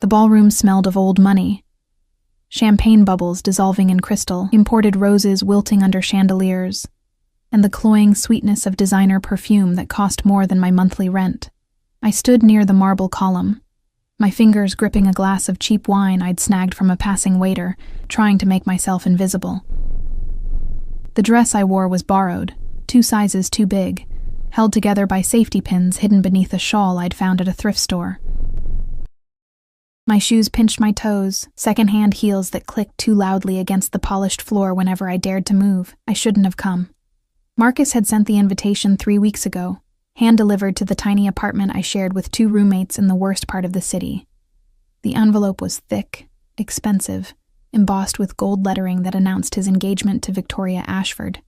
The ballroom smelled of old money. Champagne bubbles dissolving in crystal, imported roses wilting under chandeliers, and the cloying sweetness of designer perfume that cost more than my monthly rent. I stood near the marble column, my fingers gripping a glass of cheap wine I'd snagged from a passing waiter, trying to make myself invisible. The dress I wore was borrowed, 2 sizes too big, held together by safety pins hidden beneath a shawl I'd found at a thrift store. My shoes pinched my toes, second-hand heels that clicked too loudly against the polished floor whenever I dared to move. I shouldn't have come. Marcus had sent the invitation 3 weeks ago, hand-delivered to the tiny apartment I shared with 2 roommates in the worst part of the city. The envelope was thick, expensive, embossed with gold lettering that announced his engagement to Victoria Ashford,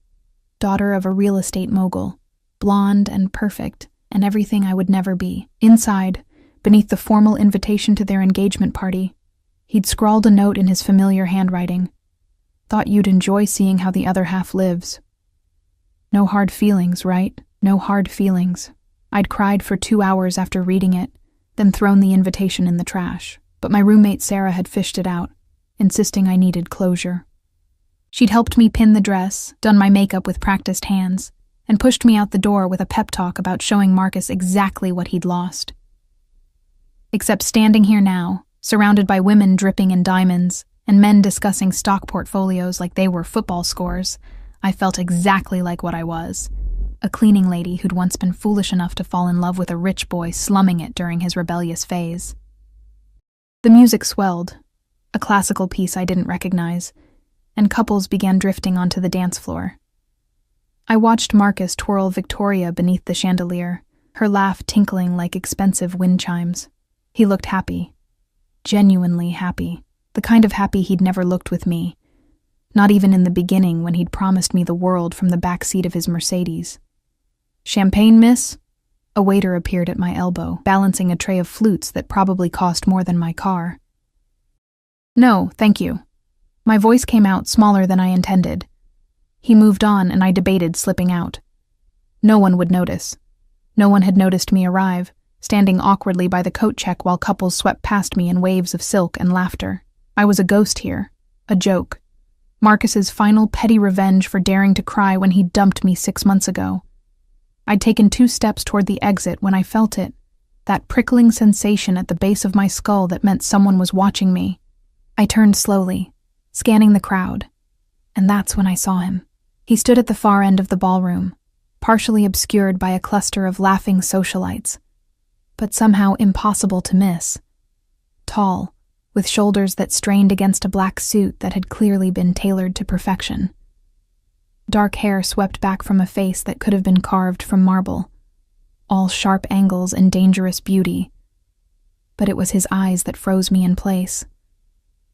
daughter of a real estate mogul, blonde and perfect, and everything I would never be. Inside, beneath the formal invitation to their engagement party, he'd scrawled a note in his familiar handwriting. Thought you'd enjoy seeing how the other half lives. No hard feelings, right? No hard feelings. I'd cried for 2 hours after reading it, then thrown the invitation in the trash. But my roommate Sarah had fished it out, insisting I needed closure. She'd helped me pin the dress, done my makeup with practiced hands, and pushed me out the door with a pep talk about showing Marcus exactly what he'd lost. Except standing here now, surrounded by women dripping in diamonds, and men discussing stock portfolios like they were football scores, I felt exactly like what I was. A cleaning lady who'd once been foolish enough to fall in love with a rich boy slumming it during his rebellious phase. The music swelled, a classical piece I didn't recognize, and couples began drifting onto the dance floor. I watched Marcus twirl Victoria beneath the chandelier, her laugh tinkling like expensive wind chimes. He looked happy. Genuinely happy. The kind of happy he'd never looked with me. Not even in the beginning when he'd promised me the world from the back seat of his Mercedes. "Champagne, miss?" A waiter appeared at my elbow, balancing a tray of flutes that probably cost more than my car. "No, thank you." My voice came out smaller than I intended. He moved on and I debated slipping out. No one would notice. No one had noticed me arrive, standing awkwardly by the coat check while couples swept past me in waves of silk and laughter. I was a ghost here, a joke. Marcus's final petty revenge for daring to cry when he dumped me 6 months ago. I'd taken 2 steps toward the exit when I felt it, that prickling sensation at the base of my skull that meant someone was watching me. I turned slowly, scanning the crowd, and that's when I saw him. He stood at the far end of the ballroom, partially obscured by a cluster of laughing socialites, but somehow impossible to miss. Tall, with shoulders that strained against a black suit that had clearly been tailored to perfection. Dark hair swept back from a face that could have been carved from marble, all sharp angles and dangerous beauty. But it was his eyes that froze me in place.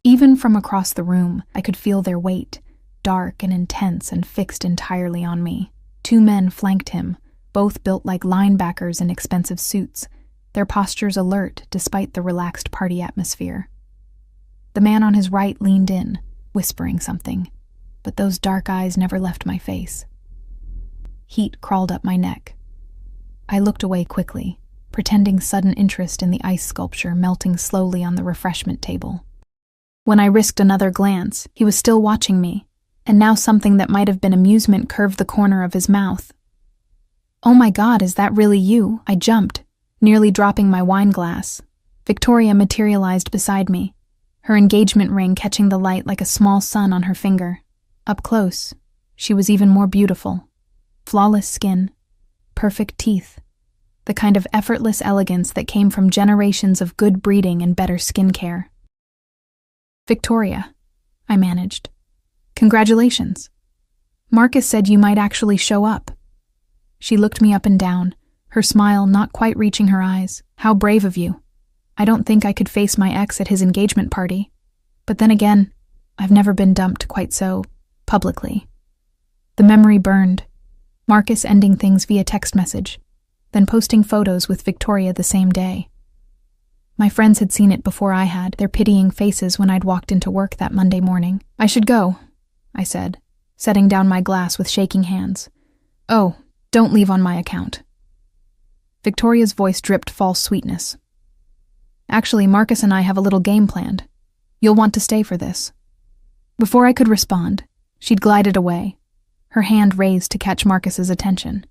Even from across the room, I could feel their weight, dark and intense and fixed entirely on me. 2 men flanked him, both built like linebackers in expensive suits, their postures alert despite the relaxed party atmosphere. The man on his right leaned in, whispering something, but those dark eyes never left my face. Heat crawled up my neck. I looked away quickly, pretending sudden interest in the ice sculpture melting slowly on the refreshment table. When I risked another glance, he was still watching me, and now something that might have been amusement curved the corner of his mouth. "Oh my God, is that really you?" I jumped, nearly dropping my wine glass. Victoria materialized beside me, her engagement ring catching the light like a small sun on her finger. Up close, she was even more beautiful. Flawless skin, perfect teeth, the kind of effortless elegance that came from generations of good breeding and better skincare. "Victoria," I managed. "Congratulations. Marcus said you might actually show up." She looked me up and down, her smile not quite reaching her eyes. "How brave of you. I don't think I could face my ex at his engagement party. But then again, I've never been dumped quite so publicly." The memory burned. Marcus ending things via text message, then posting photos with Victoria the same day. My friends had seen it before I had, their pitying faces when I'd walked into work that Monday morning. "I should go," I said, setting down my glass with shaking hands. "Oh, don't leave on my account." Victoria's voice dripped false sweetness. Actually, Marcus and I have a little game planned. You'll want to stay for this." Before I could respond, she'd glided away, her hand raised to catch Marcus's attention.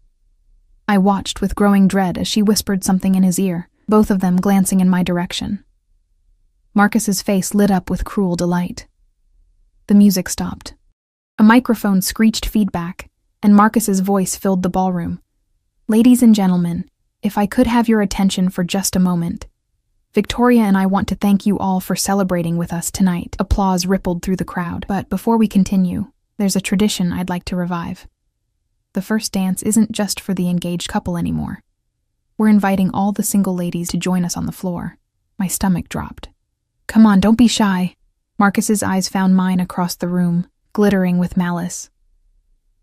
I watched with growing dread as she whispered something in his ear, both of them glancing in my direction. Marcus's face lit up with cruel delight. The music stopped. A microphone screeched feedback, and Marcus's voice filled the ballroom. "Ladies and gentlemen, if I could have your attention for just a moment. Victoria and I want to thank you all for celebrating with us tonight." Applause rippled through the crowd. But before we continue, there's a tradition I'd like to revive. The first dance isn't just for the engaged couple anymore. We're inviting all the single ladies to join us on the floor. My stomach dropped. "Come on, don't be shy." Marcus's eyes found mine across the room, glittering with malice.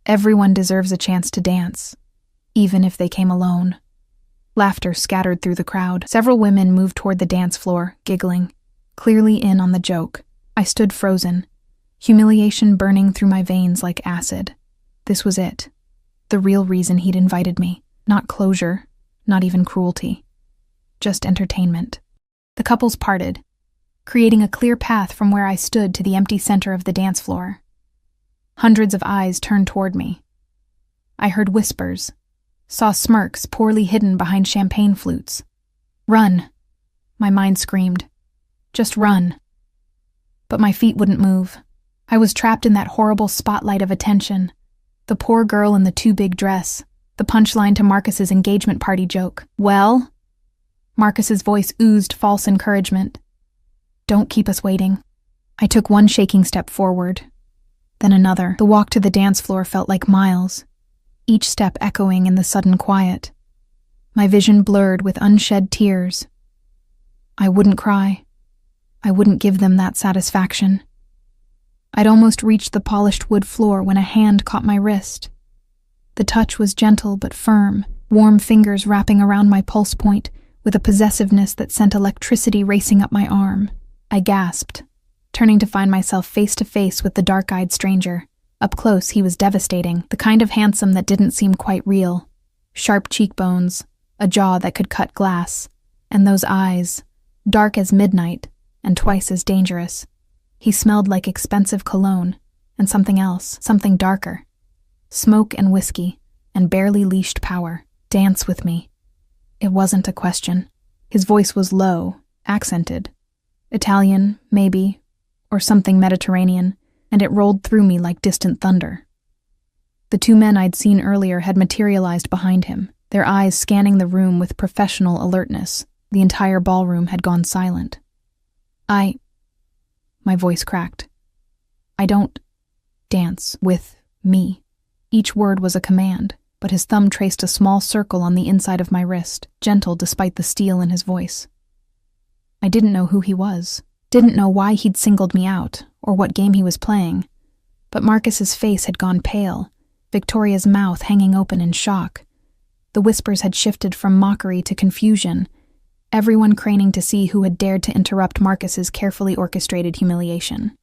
"Everyone deserves a chance to dance, even if they came alone." Laughter scattered through the crowd. Several women moved toward the dance floor, giggling, clearly in on the joke. I stood frozen, humiliation burning through my veins like acid. This was it. The real reason he'd invited me. Not closure, not even cruelty. Just entertainment. The couples parted, creating a clear path from where I stood to the empty center of the dance floor. Hundreds of eyes turned toward me. I heard whispers, saw smirks poorly hidden behind champagne flutes. "Run," my mind screamed. "Just run." But my feet wouldn't move. I was trapped in that horrible spotlight of attention. The poor girl in the too big dress, the punchline to Marcus's engagement party joke. "Well?" Marcus's voice oozed false encouragement. "Don't keep us waiting." I took one shaking step forward, then another. The walk to the dance floor felt like miles, each step echoing in the sudden quiet. My vision blurred with unshed tears. I wouldn't cry. I wouldn't give them that satisfaction. I'd almost reached the polished wood floor when a hand caught my wrist. The touch was gentle but firm, warm fingers wrapping around my pulse point with a possessiveness that sent electricity racing up my arm. I gasped, turning to find myself face to face with the dark-eyed stranger. Up close, he was devastating, the kind of handsome that didn't seem quite real. Sharp cheekbones, a jaw that could cut glass, and those eyes, dark as midnight and twice as dangerous. He smelled like expensive cologne, and something else, something darker. Smoke and whiskey, and barely leashed power. "Dance with me." It wasn't a question. His voice was low, accented. Italian, maybe, or something Mediterranean, and it rolled through me like distant thunder. The two men I'd seen earlier had materialized behind him, their eyes scanning the room with professional alertness. The entire ballroom had gone silent. My voice cracked. "I don't dance with me." Each word was a command, but his thumb traced a small circle on the inside of my wrist, gentle despite the steel in his voice. I didn't know who he was, didn't know why he'd singled me out, or what game he was playing, but Marcus's face had gone pale, Victoria's mouth hanging open in shock. The whispers had shifted from mockery to confusion, everyone craning to see who had dared to interrupt Marcus's carefully orchestrated humiliation.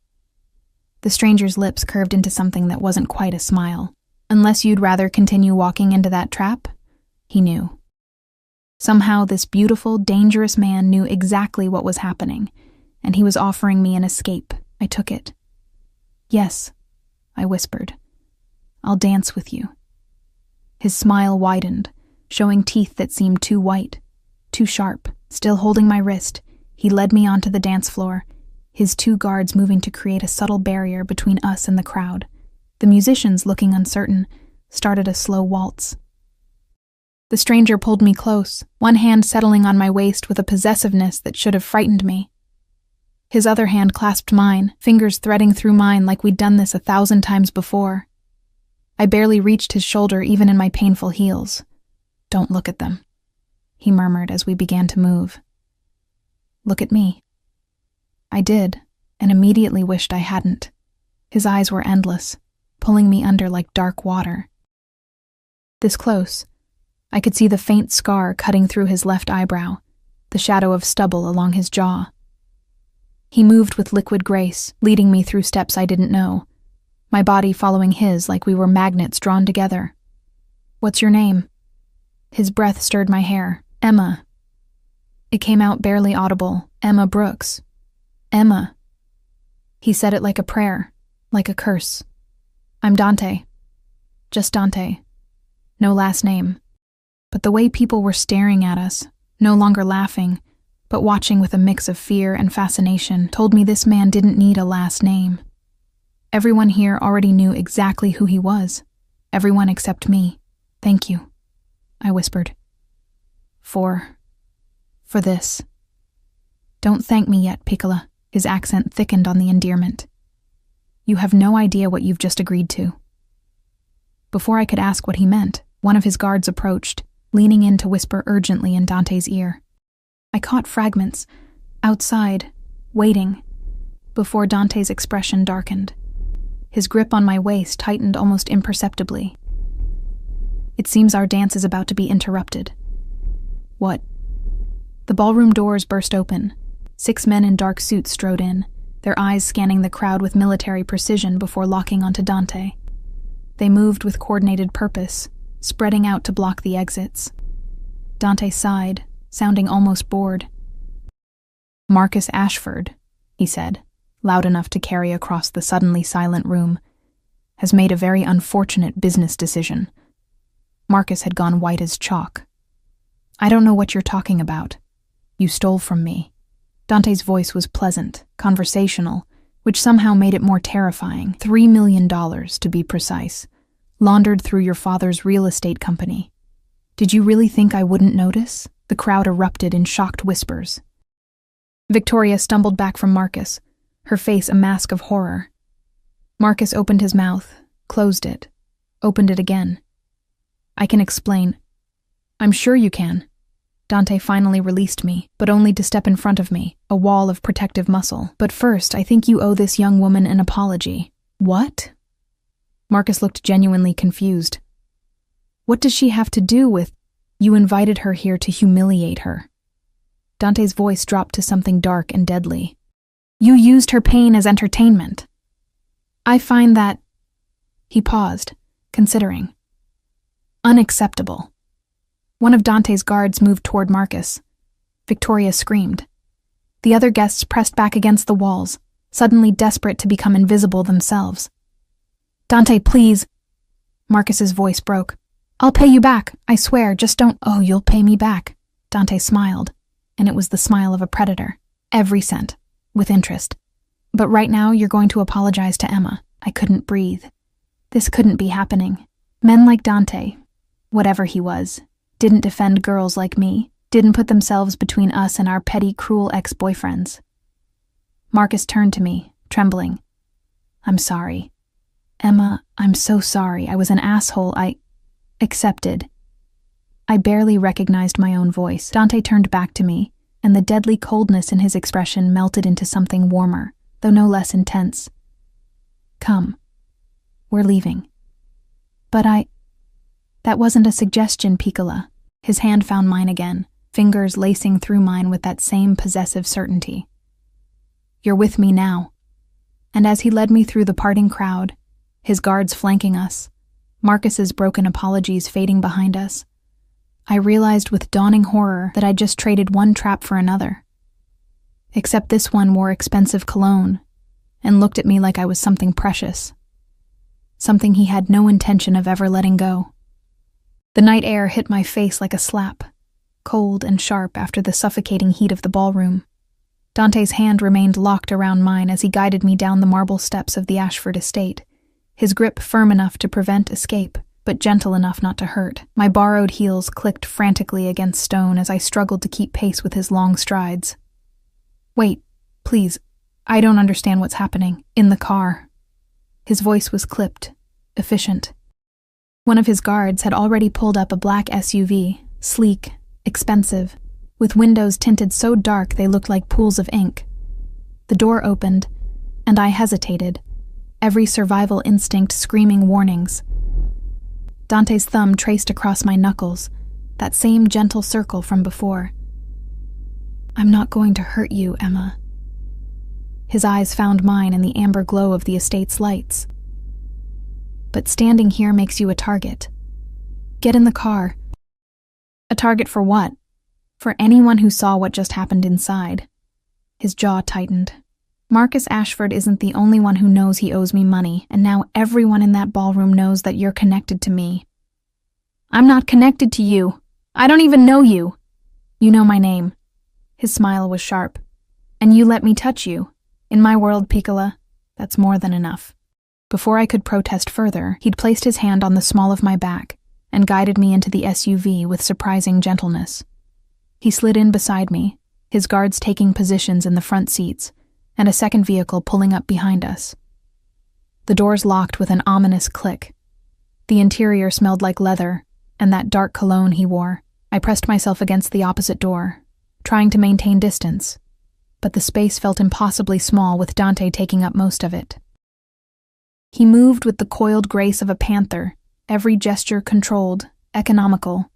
The stranger's lips curved into something that wasn't quite a smile. "Unless you'd rather continue walking into that trap?" He knew. Somehow this beautiful, dangerous man knew exactly what was happening, and he was offering me an escape. I took it. "Yes," I whispered. "I'll dance with you." His smile widened, showing teeth that seemed too white, too sharp. Still holding my wrist, he led me onto the dance floor, his two guards moving to create a subtle barrier between us and the crowd. The musicians, looking uncertain, started a slow waltz. The stranger pulled me close, one hand settling on my waist with a possessiveness that should have frightened me. His other hand clasped mine, fingers threading through mine like we'd done this 1,000 times before. I barely reached his shoulder even in my painful heels. "Don't look at them," he murmured as we began to move. "Look at me." I did, and immediately wished I hadn't. His eyes were endless, pulling me under like dark water. This close, I could see the faint scar cutting through his left eyebrow, the shadow of stubble along his jaw. He moved with liquid grace, leading me through steps I didn't know, my body following his like we were magnets drawn together. "What's your name?" His breath stirred my hair. "Emma." It came out barely audible. Emma Brooks. Emma. He said it like a prayer, like a curse. I'm Dante. Just Dante. No last name. But the way people were staring at us, no longer laughing, but watching with a mix of fear and fascination, told me this man didn't need a last name. Everyone here already knew exactly who he was. Everyone except me. Thank you, I whispered. For this. Don't thank me yet, Piccola. His accent thickened on the endearment. You have no idea what you've just agreed to. Before I could ask what he meant, one of his guards approached, leaning in to whisper urgently in Dante's ear. I caught fragments, outside, waiting, before Dante's expression darkened. His grip on my waist tightened almost imperceptibly. It seems our dance is about to be interrupted. What? The ballroom doors burst open. 6 men in dark suits strode in, their eyes scanning the crowd with military precision before locking onto Dante. They moved with coordinated purpose, spreading out to block the exits. Dante sighed, sounding almost bored. Marcus Ashford, he said, loud enough to carry across the suddenly silent room, has made a very unfortunate business decision. Marcus had gone white as chalk. I don't know what you're talking about. You stole from me. Dante's voice was pleasant, conversational, which somehow made it more terrifying. $3 million, to be precise, laundered through your father's real estate company. Did you really think I wouldn't notice? The crowd erupted in shocked whispers. Victoria stumbled back from Marcus, her face a mask of horror. Marcus opened his mouth, closed it, opened it again. I can explain. I'm sure you can. Dante finally released me, but only to step in front of me, a wall of protective muscle. But first, I think you owe this young woman an apology. What? Marcus looked genuinely confused. What does she have to do with... You invited her here to humiliate her. Dante's voice dropped to something dark and deadly. You used her pain as entertainment. I find that... He paused, considering. Unacceptable. One of Dante's guards moved toward Marcus. Victoria screamed. The other guests pressed back against the walls, suddenly desperate to become invisible themselves. Dante, please. Marcus's voice broke. I'll pay you back, I swear, just don't... Oh, you'll pay me back. Dante smiled, and it was the smile of a predator. Every cent, with interest. But right now you're going to apologize to Emma. I couldn't breathe. This couldn't be happening. Men like Dante, whatever he was, didn't defend girls like me, didn't put themselves between us and our petty, cruel ex-boyfriends. Marcus turned to me, trembling. I'm sorry. Emma, I'm so sorry. I was an asshole. I accepted. I barely recognized my own voice. Dante turned back to me, and the deadly coldness in his expression melted into something warmer, though no less intense. Come. We're leaving. But That wasn't a suggestion, Piccola. His hand found mine again, fingers lacing through mine with that same possessive certainty. You're with me now. And as he led me through the parting crowd, his guards flanking us, Marcus's broken apologies fading behind us, I realized with dawning horror that I'd just traded one trap for another. Except this one wore expensive cologne and looked at me like I was something precious. Something he had no intention of ever letting go. The night air hit my face like a slap, cold and sharp after the suffocating heat of the ballroom. Dante's hand remained locked around mine as he guided me down the marble steps of the Ashford estate, his grip firm enough to prevent escape, but gentle enough not to hurt. My borrowed heels clicked frantically against stone as I struggled to keep pace with his long strides. Wait, please, I don't understand what's happening. In the car. His voice was clipped, efficient. One of his guards had already pulled up a black SUV, sleek, expensive, with windows tinted so dark they looked like pools of ink. The door opened, and I hesitated, every survival instinct screaming warnings. Dante's thumb traced across my knuckles, that same gentle circle from before. I'm not going to hurt you, Emma. His eyes found mine in the amber glow of the estate's lights. But standing here makes you a target. Get in the car. A target for what? For anyone who saw what just happened inside. His jaw tightened. Marcus Ashford isn't the only one who knows he owes me money, and now everyone in that ballroom knows that you're connected to me. I'm not connected to you. I don't even know you. You know my name. His smile was sharp. And you let me touch you. In my world, Piccola, that's more than enough. Before I could protest further, he'd placed his hand on the small of my back and guided me into the SUV with surprising gentleness. He slid in beside me, his guards taking positions in the front seats, and a second vehicle pulling up behind us. The doors locked with an ominous click. The interior smelled like leather, and that dark cologne he wore. I pressed myself against the opposite door, trying to maintain distance, but the space felt impossibly small with Dante taking up most of it. He moved with the coiled grace of a panther, every gesture controlled, economical.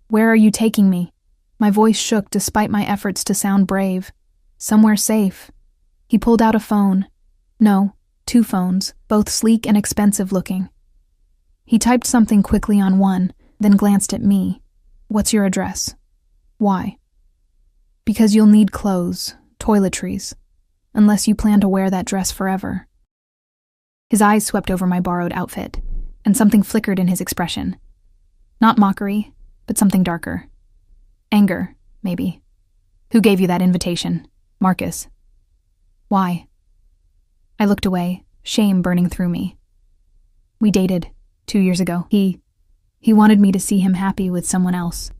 Where are you taking me? My voice shook despite my efforts to sound brave. Somewhere safe. He pulled out a phone. No, 2 phones, both sleek and expensive looking. He typed something quickly on one, then glanced at me. What's your address? Why? Because you'll need clothes, toiletries, unless you plan to wear that dress forever. His eyes swept over my borrowed outfit, and something flickered in his expression. Not mockery, but something darker. Anger, maybe. Who gave you that invitation? Marcus. Why? I looked away, shame burning through me. We dated 2 years ago. He wanted me to see him happy with someone else.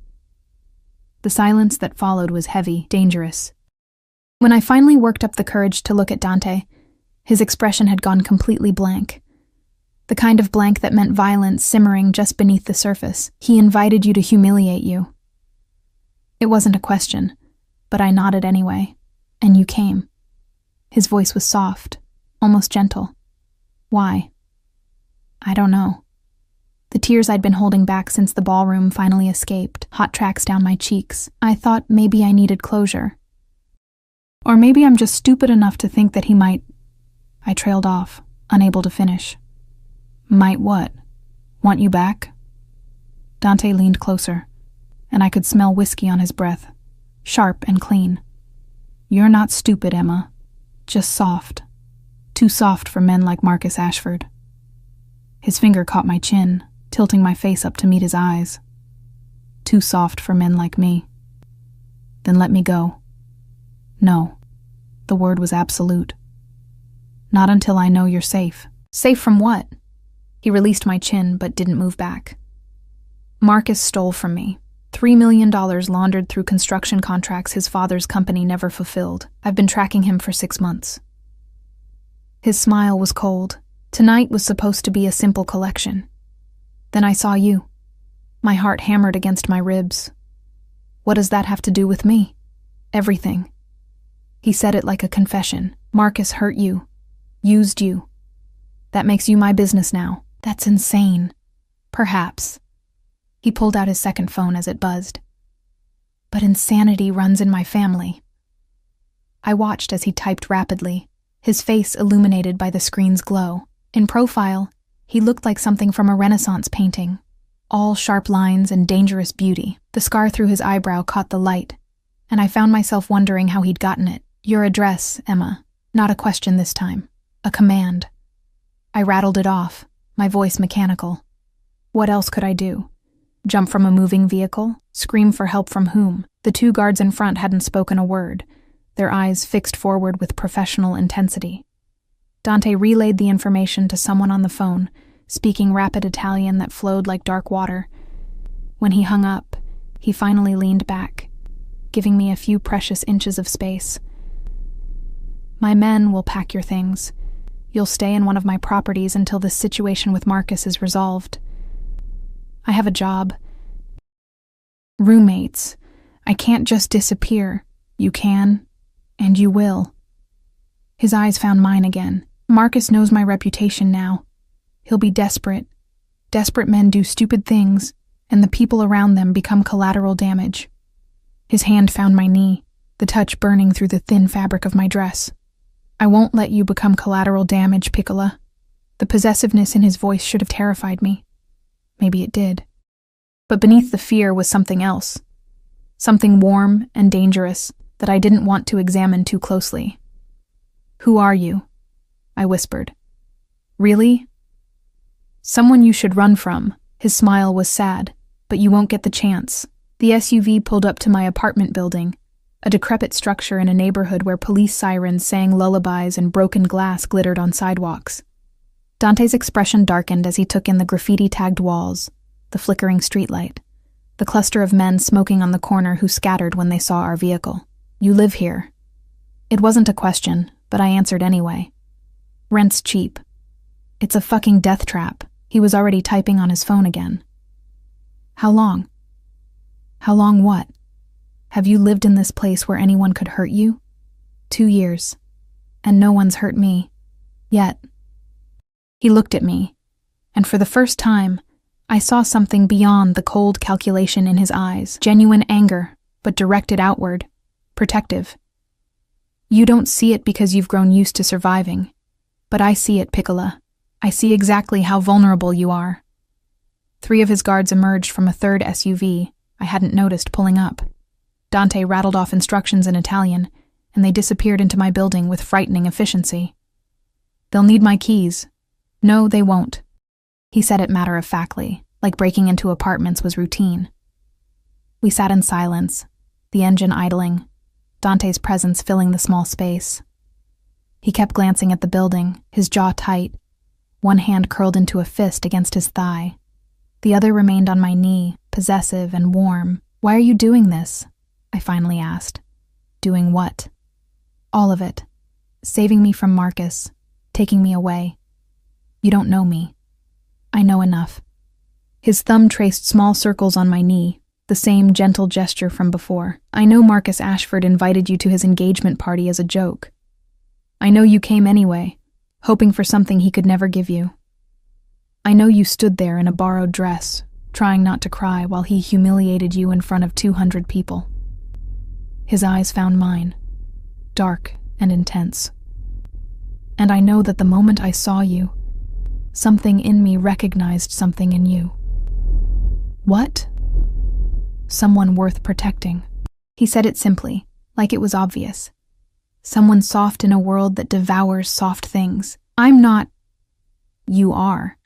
The silence that followed was heavy, dangerous. When I finally worked up the courage to look at Dante, his expression had gone completely blank. The kind of blank that meant violence simmering just beneath the surface. He invited you to humiliate you. It wasn't a question, but I nodded anyway, and you came. His voice was soft, almost gentle. Why? I don't know. The tears I'd been holding back since the ballroom finally escaped, hot tracks down my cheeks. I thought maybe I needed closure. Or maybe I'm just stupid enough to think that he might... I trailed off, unable to finish. Might what? Want you back? Dante leaned closer, and I could smell whiskey on his breath, sharp and clean. You're not stupid, Emma. Just soft. Too soft for men like Marcus Ashford. His finger caught my chin, tilting my face up to meet his eyes. Too soft for men like me. Then let me go. No. The word was absolute. Not until I know you're safe. Safe from what? He released my chin, but didn't move back. Marcus stole from me. $3 million laundered through construction contracts his father's company never fulfilled. I've been tracking him for 6 months. His smile was cold. Tonight was supposed to be a simple collection. Then I saw you. My heart hammered against my ribs. What does that have to do with me? Everything. He said it like a confession. Marcus hurt you. Used you. That makes you my business now. That's insane. Perhaps. He pulled out his second phone as it buzzed. But insanity runs in my family. I watched as he typed rapidly, his face illuminated by the screen's glow. In profile, he looked like something from a Renaissance painting. All sharp lines and dangerous beauty. The scar through his eyebrow caught the light, and I found myself wondering how he'd gotten it. Your address, Emma. Not a question this time. A command. I rattled it off, my voice mechanical. What else could I do? Jump from a moving vehicle? Scream for help from whom? The 2 guards in front hadn't spoken a word, their eyes fixed forward with professional intensity. Dante relayed the information to someone on the phone, speaking rapid Italian that flowed like dark water. When he hung up, he finally leaned back, giving me a few precious inches of space. My men will pack your things. You'll stay in one of my properties until this situation with Marcus is resolved. I have a job. Roommates. I can't just disappear. You can, and you will. His eyes found mine again. Marcus knows my reputation now. He'll be desperate. Desperate men do stupid things, and the people around them become collateral damage. His hand found my knee, the touch burning through the thin fabric of my dress. I won't let you become collateral damage, Piccola. The possessiveness in his voice should have terrified me. Maybe it did. But beneath the fear was something else. something warm and dangerous that I didn't want to examine too closely. "Who are you?" I whispered. "Really?" "Someone you should run from." His smile was sad, "but you won't get the chance." The SUV pulled up to my apartment building, a decrepit structure in a neighborhood where police sirens sang lullabies and broken glass glittered on sidewalks. Dante's expression darkened as he took in the graffiti-tagged walls, the flickering streetlight, the cluster of men smoking on the corner who scattered when they saw our vehicle. "You live here." It wasn't a question, but I answered anyway. "Rent's cheap." "It's a fucking death trap." He was already typing on his phone again. "How long?" "How long what? Have you lived in this place where anyone could hurt you?" 2 years. And no one's hurt me. Yet. He looked at me, and for the first time, I saw something beyond the cold calculation in his eyes. Genuine anger, but directed outward. Protective. "You don't see it because you've grown used to surviving. But I see it, Piccola. I see exactly how vulnerable you are." 3 of his guards emerged from a third SUV I hadn't noticed pulling up. Dante rattled off instructions in Italian, and they disappeared into my building with frightening efficiency. "They'll need my keys." "No, they won't." He said it matter-of-factly, like breaking into apartments was routine. We sat in silence, the engine idling, Dante's presence filling the small space. He kept glancing at the building, his jaw tight, one hand curled into a fist against his thigh. The other remained on my knee, possessive and warm. "Why are you doing this?" I finally asked. "Doing what?" "All of it. Saving me from Marcus, taking me away. You don't know me." "I know enough." His thumb traced small circles on my knee, the same gentle gesture from before. "I know Marcus Ashford invited you to his engagement party as a joke. I know you came anyway, hoping for something he could never give you. I know you stood there in a borrowed dress, trying not to cry while he humiliated you in front of 200 people. His eyes found mine, dark and intense. And I know that the moment I saw you, something in me recognized something in you." "What?" "Someone worth protecting." He said it simply, like it was obvious. "Someone soft in a world that devours soft things. I'm not—" "You are."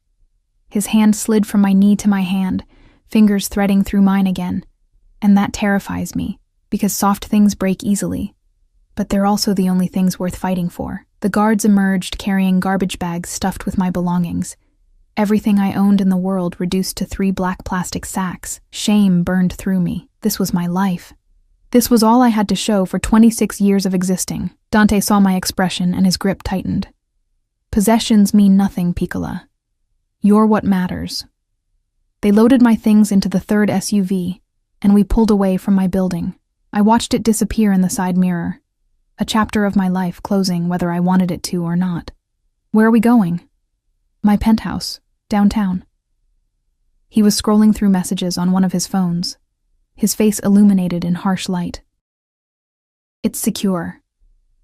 His hand slid from my knee to my hand, fingers threading through mine again. And that terrifies me, because soft things break easily. But they're also the only things worth fighting for. The guards emerged carrying garbage bags stuffed with my belongings. Everything I owned in the world reduced to 3 black plastic sacks. Shame burned through me. This was my life. This was all I had to show for 26 years of existing. Dante saw my expression and his grip tightened. "Possessions mean nothing, Piccola. You're what matters." They loaded my things into the third SUV, and we pulled away from my building. I watched it disappear in the side mirror. A chapter of my life closing whether I wanted it to or not. "Where are we going?" "My penthouse, downtown." He was scrolling through messages on one of his phones, his face illuminated in harsh light. "It's secure.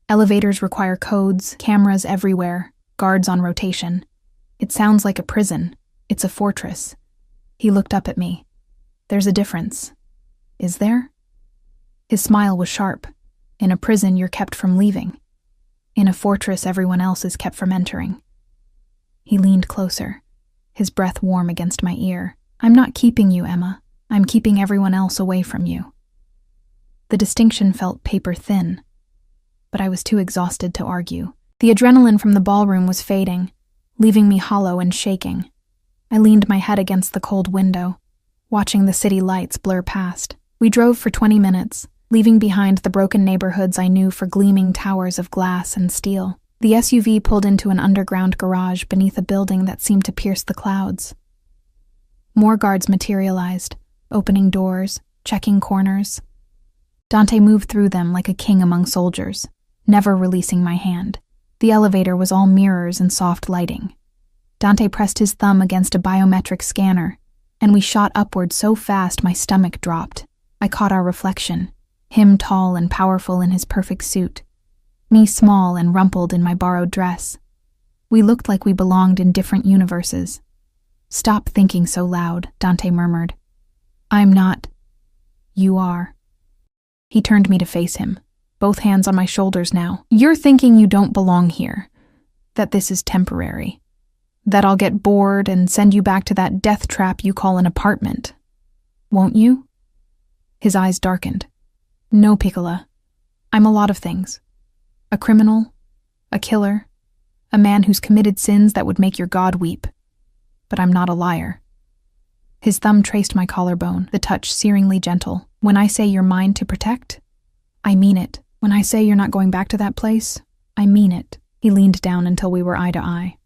Elevators require codes, cameras everywhere, guards on rotation. It sounds like a prison. It's a fortress." He looked up at me. "There's a difference." "Is there?" His smile was sharp. "In a prison, you're kept from leaving. In a fortress, everyone else is kept from entering." He leaned closer, his breath warm against my ear. "I'm not keeping you, Emma. I'm keeping everyone else away from you." The distinction felt paper-thin, but I was too exhausted to argue. The adrenaline from the ballroom was fading, leaving me hollow and shaking. I leaned my head against the cold window, watching the city lights blur past. We drove for 20 minutes, leaving behind the broken neighborhoods I knew for gleaming towers of glass and steel. The SUV pulled into an underground garage beneath a building that seemed to pierce the clouds. More guards materialized, opening doors, checking corners. Dante moved through them like a king among soldiers, never releasing my hand. The elevator was all mirrors and soft lighting. Dante pressed his thumb against a biometric scanner, and we shot upward so fast my stomach dropped. I caught our reflection, him tall and powerful in his perfect suit, me small and rumpled in my borrowed dress. We looked like we belonged in different universes. "Stop thinking so loud," Dante murmured. "I'm not." "You are." He turned me to face him, both hands on my shoulders now. You're thinking you don't belong here, that this is temporary, that I'll get bored and send you back to that death trap you call an apartment. Won't you? His eyes darkened. No, Piccola. I'm a lot of things. A criminal, a killer, a man who's committed sins that would make your God weep. But I'm not a liar. His thumb traced my collarbone, the touch searingly gentle. When I say you're mine to protect, I mean it. When I say you're not going back to that place, I mean it. He leaned down until we were eye to eye.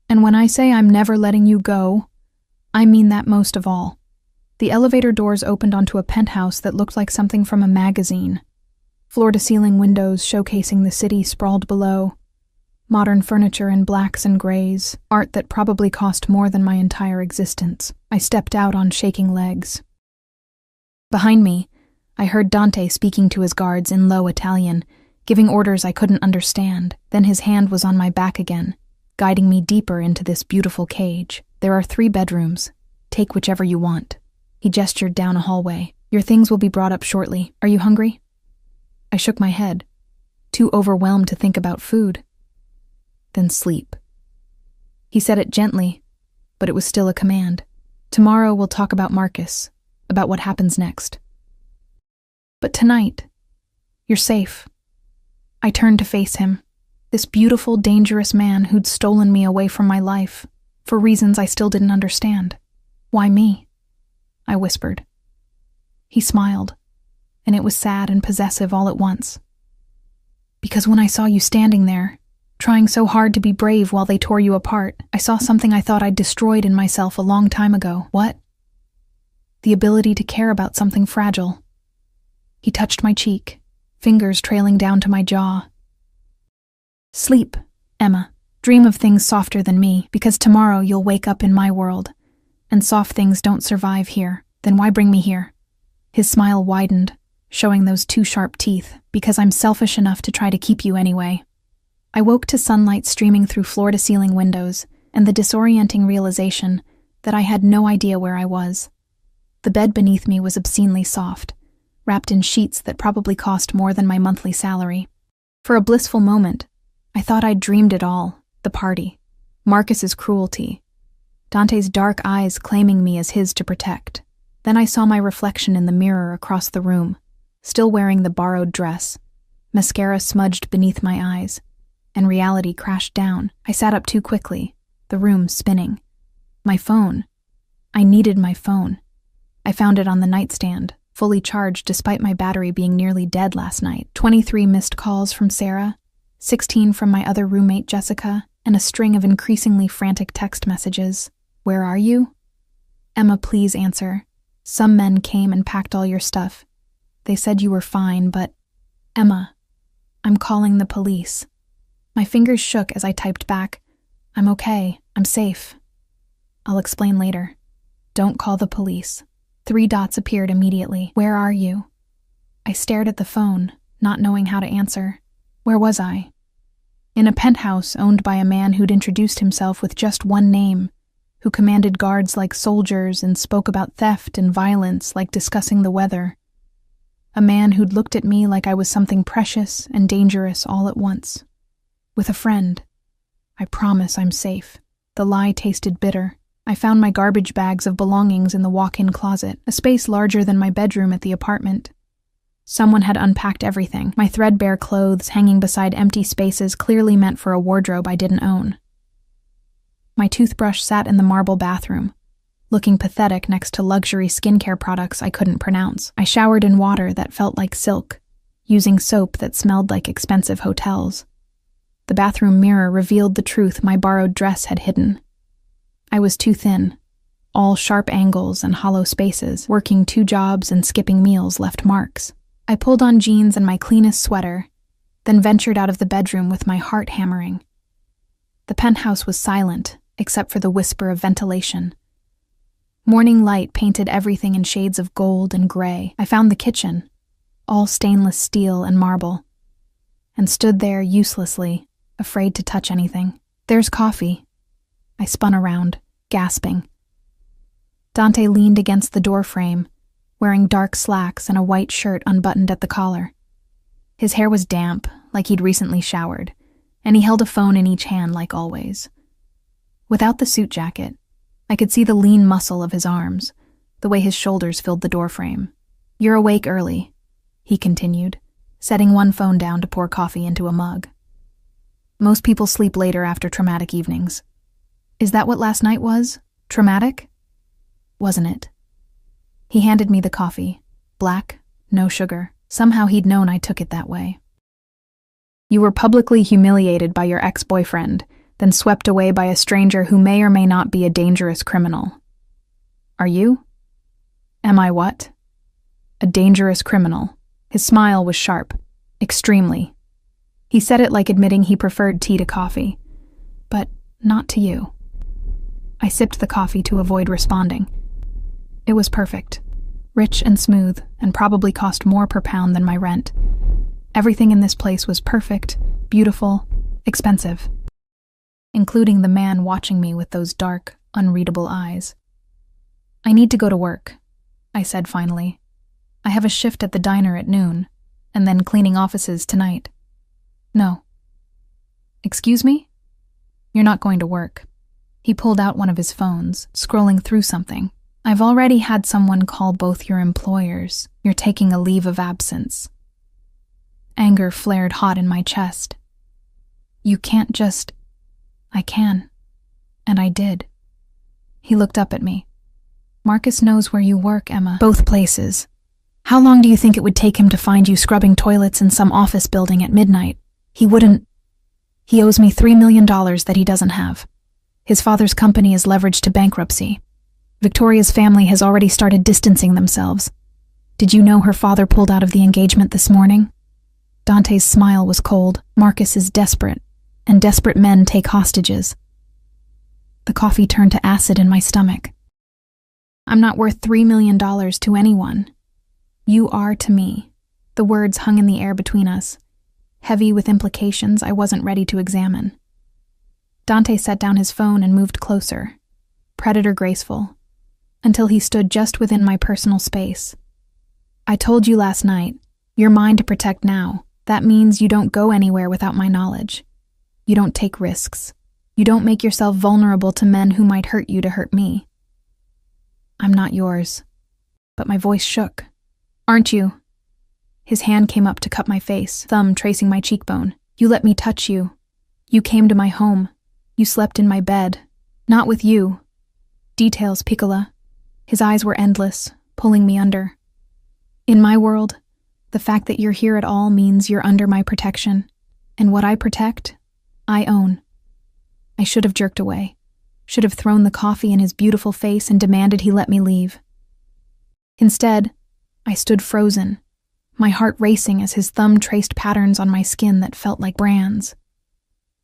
And when I say I'm never letting you go, I mean that most of all. The elevator doors opened onto a penthouse that looked like something from a magazine. Floor-to-ceiling windows showcasing the city sprawled below. Modern furniture in blacks and grays, art that probably cost more than my entire existence. I stepped out on shaking legs. Behind me, I heard Dante speaking to his guards in low Italian, giving orders I couldn't understand. Then his hand was on my back again, guiding me deeper into this beautiful cage. There are 3 bedrooms. Take whichever you want. He gestured down a hallway. Your things will be brought up shortly. Are you hungry? I shook my head, too overwhelmed to think about food. Then sleep. He said it gently, but it was still a command. Tomorrow we'll talk about Marcus, about what happens next. But tonight, you're safe. I turned to face him, this beautiful, dangerous man who'd stolen me away from my life, for reasons I still didn't understand. Why me? I whispered. He smiled, and it was sad and possessive all at once. Because when I saw you standing there, trying so hard to be brave while they tore you apart, I saw something I thought I'd destroyed in myself a long time ago. What? The ability to care about something fragile. He touched my cheek, fingers trailing down to my jaw. Sleep, Emma. Dream of things softer than me, because tomorrow you'll wake up in my world, and soft things don't survive here. Then why bring me here? His smile widened, showing those 2 sharp teeth, because I'm selfish enough to try to keep you anyway. I woke to sunlight streaming through floor-to-ceiling windows and the disorienting realization that I had no idea where I was. The bed beneath me was obscenely soft, wrapped in sheets that probably cost more than my monthly salary. For a blissful moment, I thought I'd dreamed it all, the party, Marcus's cruelty, Dante's dark eyes claiming me as his to protect. Then I saw my reflection in the mirror across the room, still wearing the borrowed dress, mascara smudged beneath my eyes, and reality crashed down. I sat up too quickly, the room spinning. My phone. I needed my phone. I found it on the nightstand, fully charged despite my battery being nearly dead last night. 23 missed calls from Sarah, 16 from my other roommate Jessica, and a string of increasingly frantic text messages. Where are you? Emma, please answer. Some men came and packed all your stuff. They said you were fine, but... Emma, I'm calling the police. My fingers shook as I typed back, I'm okay, I'm safe. I'll explain later. Don't call the police. 3 dots appeared immediately. Where are you? I stared at the phone, not knowing how to answer. Where was I? In a penthouse owned by a man who'd introduced himself with just one name, who commanded guards like soldiers and spoke about theft and violence like discussing the weather. A man who'd looked at me like I was something precious and dangerous all at once. With a friend. I promise I'm safe. The lie tasted bitter. I found my garbage bags of belongings in the walk-in closet, a space larger than my bedroom at the apartment. Someone had unpacked everything, my threadbare clothes hanging beside empty spaces clearly meant for a wardrobe I didn't own. My toothbrush sat in the marble bathroom, looking pathetic next to luxury skincare products I couldn't pronounce. I showered in water that felt like silk, using soap that smelled like expensive hotels. The bathroom mirror revealed the truth my borrowed dress had hidden. I was too thin. All sharp angles and hollow spaces, working 2 jobs and skipping meals left marks. I pulled on jeans and my cleanest sweater, then ventured out of the bedroom with my heart hammering. The penthouse was silent, except for the whisper of ventilation. Morning light painted everything in shades of gold and gray. I found the kitchen, all stainless steel and marble, and stood there uselessly, afraid to touch anything. There's coffee. I spun around, gasping. Dante leaned against the doorframe, wearing dark slacks and a white shirt unbuttoned at the collar. His hair was damp, like he'd recently showered, and he held a phone in each hand like always. Without the suit jacket, I could see the lean muscle of his arms, the way his shoulders filled the doorframe. "You're awake early," he continued, setting one phone down to pour coffee into a mug. "Most people sleep later after traumatic evenings. Is that what last night was? Traumatic? Wasn't it?" He handed me the coffee. Black, no sugar. Somehow he'd known I took it that way. "You were publicly humiliated by your ex-boyfriend, then swept away by a stranger who may or may not be a dangerous criminal. Are you? Am I what? A dangerous criminal." His smile was sharp. "Extremely." He said it like admitting he preferred tea to coffee. "But not to you." I sipped the coffee to avoid responding. It was perfect. Rich and smooth, and probably cost more per pound than my rent. Everything in this place was perfect, beautiful, expensive. Including the man watching me with those dark, unreadable eyes. "I need to go to work," I said finally. "I have a shift at the diner at noon, and then cleaning offices tonight." "No." "Excuse me? You're not going to work." He pulled out one of his phones, scrolling through something. "I've already had someone call both your employers. You're taking a leave of absence." Anger flared hot in my chest. "You can't just..." "I can. And I did." He looked up at me. "Marcus knows where you work, Emma. Both places. How long do you think it would take him to find you scrubbing toilets in some office building at midnight? He wouldn't. He owes me $3 million that he doesn't have. His father's company is leveraged to bankruptcy. Victoria's family has already started distancing themselves. Did you know her father pulled out of the engagement this morning?" Dante's smile was cold. "Marcus is desperate, and desperate men take hostages." The coffee turned to acid in my stomach. "I'm not worth $3 million to anyone. You are to me." The words hung in the air between us, heavy with implications I wasn't ready to examine. Dante set down his phone and moved closer, predator graceful, until he stood just within my personal space. "I told you last night, you're mine to protect now. That means you don't go anywhere without my knowledge. You don't take risks. You don't make yourself vulnerable to men who might hurt you to hurt me." "I'm not yours." But my voice shook. "Aren't you?" His hand came up to cup my face, thumb tracing my cheekbone. "You let me touch you. You came to my home. You slept in my bed. Not with you." "Details, Piccola." His eyes were endless, pulling me under. "In my world, the fact that you're here at all means you're under my protection, and what I protect, I own." I should have jerked away, should have thrown the coffee in his beautiful face and demanded he let me leave. Instead, I stood frozen, my heart racing as his thumb traced patterns on my skin that felt like brands.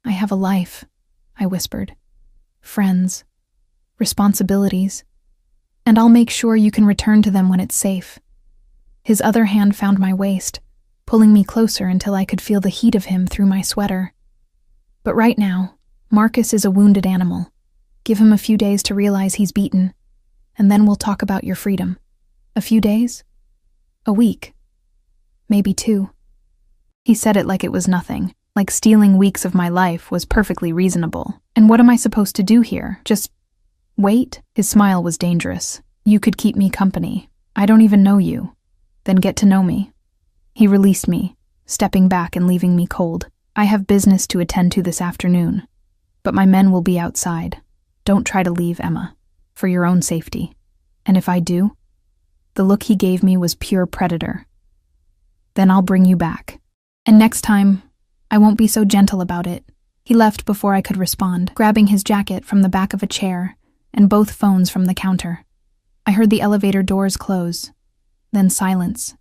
"I have a life," I whispered. "Friends, responsibilities, and I'll make sure you can return to them when it's safe." His other hand found my waist, pulling me closer until I could feel the heat of him through my sweater. "But right now, Marcus is a wounded animal. Give him a few days to realize he's beaten, and then we'll talk about your freedom." "A few days? A week? Maybe 2. He said it like it was nothing, like stealing weeks of my life was perfectly reasonable. "And what am I supposed to do here? Just wait?" His smile was dangerous. "You could keep me company. I don't even know you. Then get to know me." He released me, stepping back and leaving me cold. "I have business to attend to this afternoon, but my men will be outside. Don't try to leave, Emma, for your own safety. And if I do..." The look he gave me was pure predator. "Then I'll bring you back. And next time, I won't be so gentle about it." He left before I could respond, grabbing his jacket from the back of a chair and both phones from the counter. I heard the elevator doors close, then silence.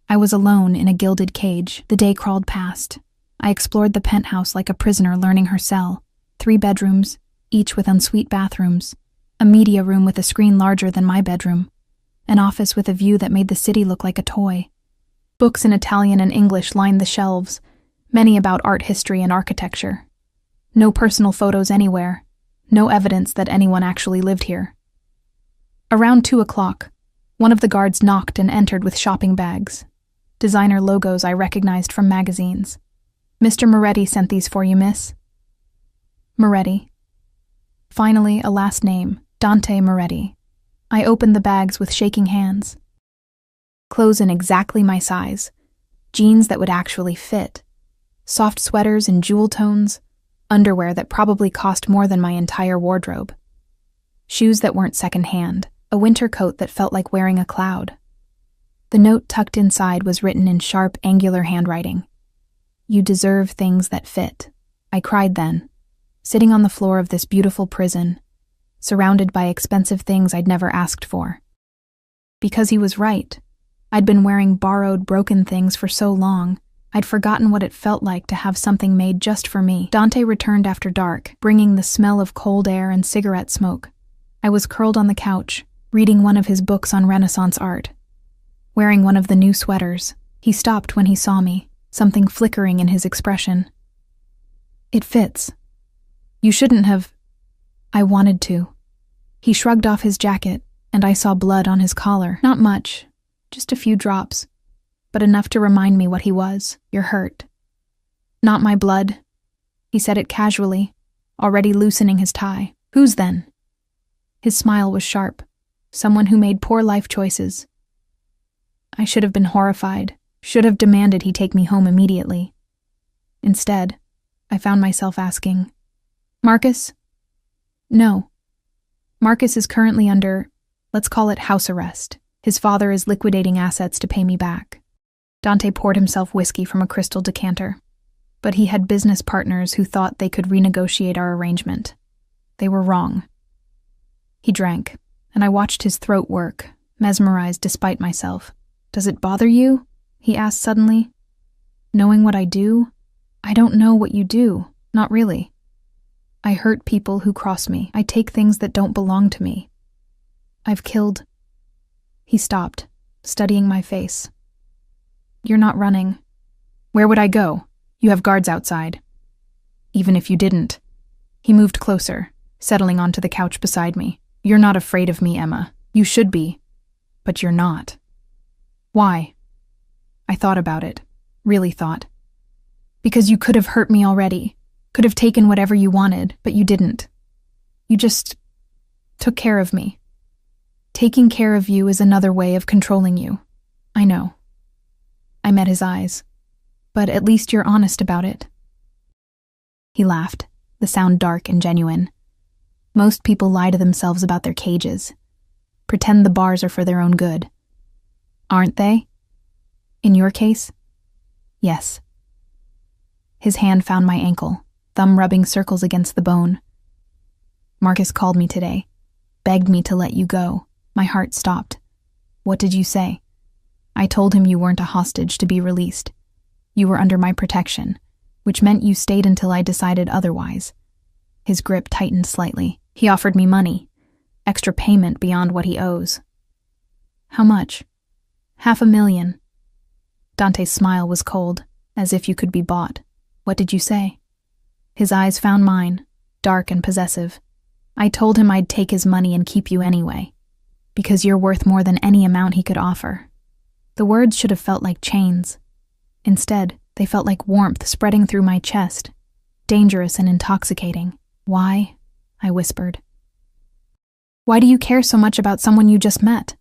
I was alone in a gilded cage. The day crawled past. I explored the penthouse like a prisoner learning her cell. 3 bedrooms, each with ensuite bathrooms, a media room with a screen larger than my bedroom, an office with a view that made the city look like a toy. Books in Italian and English lined the shelves, many about art history and architecture. No personal photos anywhere, no evidence that anyone actually lived here. Around 2 o'clock, One of the guards knocked and entered with shopping bags. Designer logos I recognized from magazines. "Mr. Moretti sent these for you, miss." Moretti. Finally, a last name, Dante Moretti. I opened the bags with shaking hands. Clothes in exactly my size. Jeans that would actually fit. Soft sweaters in jewel tones. Underwear that probably cost more than my entire wardrobe. Shoes that weren't secondhand. A winter coat that felt like wearing a cloud. The note tucked inside was written in sharp, angular handwriting. "You deserve things that fit." I cried then, sitting on the floor of this beautiful prison, surrounded by expensive things I'd never asked for. Because he was right. I'd been wearing borrowed, broken things for so long, I'd forgotten what it felt like to have something made just for me. Dante returned after dark, bringing the smell of cold air and cigarette smoke. I was curled on the couch, reading one of his books on Renaissance art. Wearing one of the new sweaters, he stopped when he saw me, something flickering in his expression. "It fits. You shouldn't have." I wanted to. He shrugged off his jacket, and I saw blood on his collar. Not much, just a few drops, but enough to remind me what he was. "You're hurt." "Not my blood." He said it casually, already loosening his tie. "Whose then?" His smile was sharp. Someone who made poor life choices. I should have been horrified, should have demanded he take me home immediately. Instead, I found myself asking, "Marcus?" "No. Marcus is currently under, let's call it house arrest. His father is liquidating assets to pay me back." Dante poured himself whiskey from a crystal decanter. But he had business partners who thought they could renegotiate our arrangement. They were wrong. He drank, and I watched his throat work, mesmerized despite myself. "Does it bother you?" he asked suddenly. "Knowing what I do? I don't know what you do, not really. I hurt people who cross me. I take things that don't belong to me. I've killed..." He stopped, studying my face. "You're not running." "Where would I go? You have guards outside." "Even if you didn't." He moved closer, settling onto the couch beside me. "You're not afraid of me, Emma. You should be. But you're not." "Why?" I thought about it. Really thought. "Because you could have hurt me already. Could have taken whatever you wanted, but you didn't. You just took care of me. Taking care of you is another way of controlling you. I know." I met his eyes. "But at least you're honest about it." He laughed, the sound dark and genuine. Most people lie to themselves about their cages. Pretend the bars are for their own good. Aren't they? In your case? Yes. His hand found my ankle, thumb rubbing circles against the bone. "Marcus called me today, begged me to let you go." My heart stopped. "What did you say?" "I told him you weren't a hostage to be released. You were under my protection, which meant you stayed until I decided otherwise." His grip tightened slightly. "He offered me money, extra payment beyond what he owes." "How much?" $500,000. Dante's smile was cold, as if you could be bought. "What did you say?" His eyes found mine, dark and possessive. "I told him I'd take his money and keep you anyway, because you're worth more than any amount he could offer." The words should have felt like chains. Instead, they felt like warmth spreading through my chest, dangerous and intoxicating. "Why?" I whispered. "Why do you care so much about someone you just met?"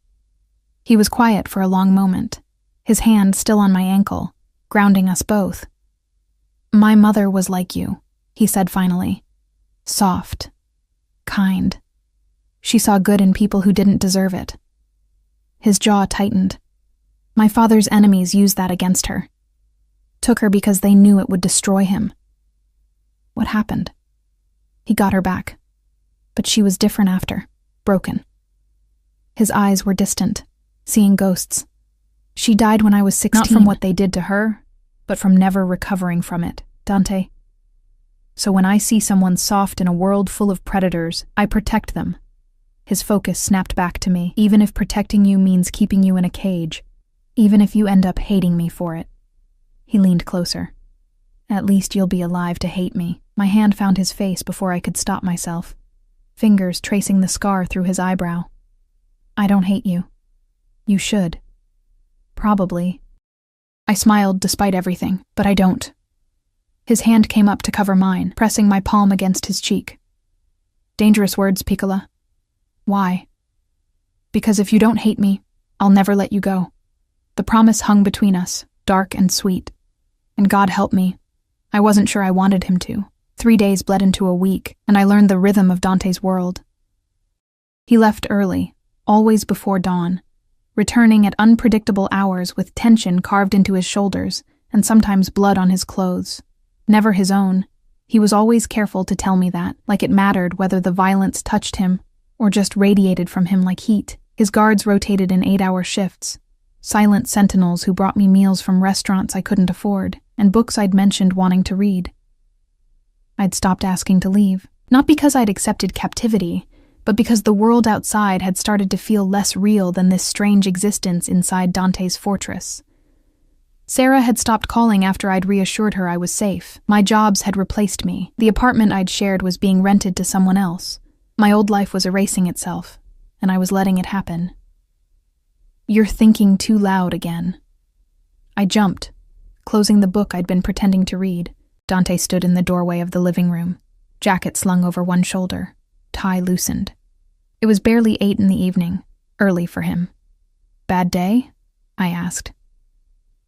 He was quiet for a long moment, his hand still on my ankle, grounding us both. "My mother was like you," he said finally. "Soft. Kind. She saw good in people who didn't deserve it." His jaw tightened. "My father's enemies used that against her. Took her because they knew it would destroy him." "What happened?" "He got her back. But she was different after. Broken." His eyes were distant, seeing ghosts. "She died when I was 16. Not from what they did to her, but from never recovering from it, Dante. So when I see someone soft in a world full of predators, I protect them." His focus snapped back to me. "Even if protecting you means keeping you in a cage. Even if you end up hating me for it." He leaned closer. "At least you'll be alive to hate me." My hand found his face before I could stop myself, fingers tracing the scar through his eyebrow. "I don't hate you." You should. Probably. I smiled despite everything, but I don't. His hand came up to cover mine, pressing my palm against his cheek. Dangerous words, Piccola. Why? Because if you don't hate me, I'll never let you go. The promise hung between us, dark and sweet. And God help me, I wasn't sure I wanted him to. 3 days bled into a week, and I learned the rhythm of Dante's world. He left early, always before dawn, returning at unpredictable hours with tension carved into his shoulders and sometimes blood on his clothes. Never his own. He was always careful to tell me that, like it mattered whether the violence touched him or just radiated from him like heat. His guards rotated in 8-hour shifts, silent sentinels who brought me meals from restaurants I couldn't afford and books I'd mentioned wanting to read. I'd stopped asking to leave, not because I'd accepted captivity, but because the world outside had started to feel less real than this strange existence inside Dante's fortress. Sarah had stopped calling after I'd reassured her I was safe. My jobs had replaced me. The apartment I'd shared was being rented to someone else. My old life was erasing itself, and I was letting it happen. You're thinking too loud again. I jumped, closing the book I'd been pretending to read. Dante stood in the doorway of the living room, jacket slung over one shoulder, tie loosened. It was barely 8 in the evening, early for him. Bad day? I asked.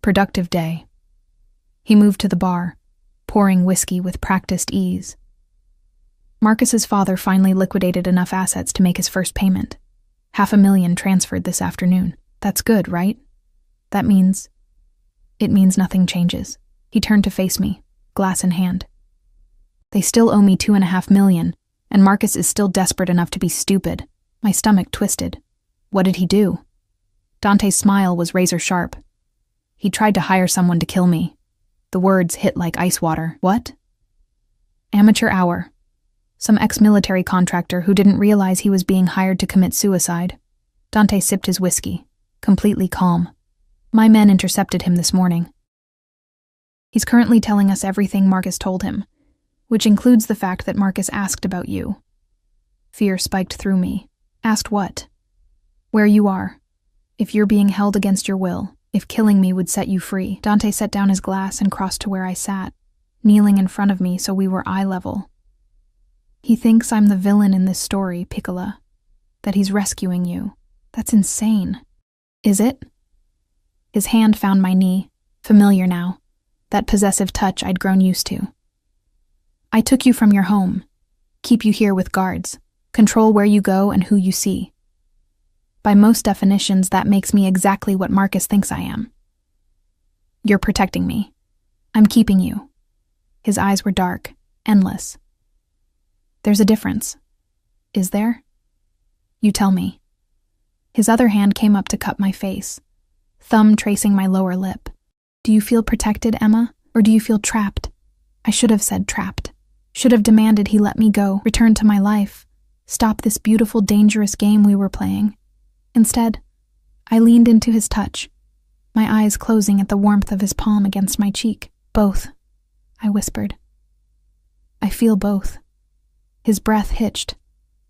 Productive day. He moved to the bar, pouring whiskey with practiced ease. Marcus's father finally liquidated enough assets to make his first payment. $500,000 transferred this afternoon. That's good, right? It means nothing changes. He turned to face me, glass in hand. They still owe me $2.5 million, and Marcus is still desperate enough to be stupid. My stomach twisted. What did he do? Dante's smile was razor sharp. He tried to hire someone to kill me. The words hit like ice water. What? Amateur hour. Some ex-military contractor who didn't realize he was being hired to commit suicide. Dante sipped his whiskey, completely calm. My men intercepted him this morning. He's currently telling us everything Marcus told him, which includes the fact that Marcus asked about you. Fear spiked through me. Asked what? Where you are. If you're being held against your will. If killing me would set you free. Dante set down his glass and crossed to where I sat, kneeling in front of me so we were eye level. He thinks I'm the villain in this story, Piccola. That he's rescuing you. That's insane. Is it? His hand found my knee, familiar now, that possessive touch I'd grown used to. I took you from your home, keep you here with guards, control where you go and who you see. By most definitions, that makes me exactly what Marcus thinks I am. You're protecting me. I'm keeping you. His eyes were dark, endless. There's a difference. Is there? You tell me. His other hand came up to cup my face, thumb tracing my lower lip. Do you feel protected, Emma, or do you feel trapped? I should have said trapped. Should have demanded he let me go, return to my life, stop this beautiful, dangerous game we were playing. Instead, I leaned into his touch, my eyes closing at the warmth of his palm against my cheek. Both, I whispered. I feel both. His breath hitched.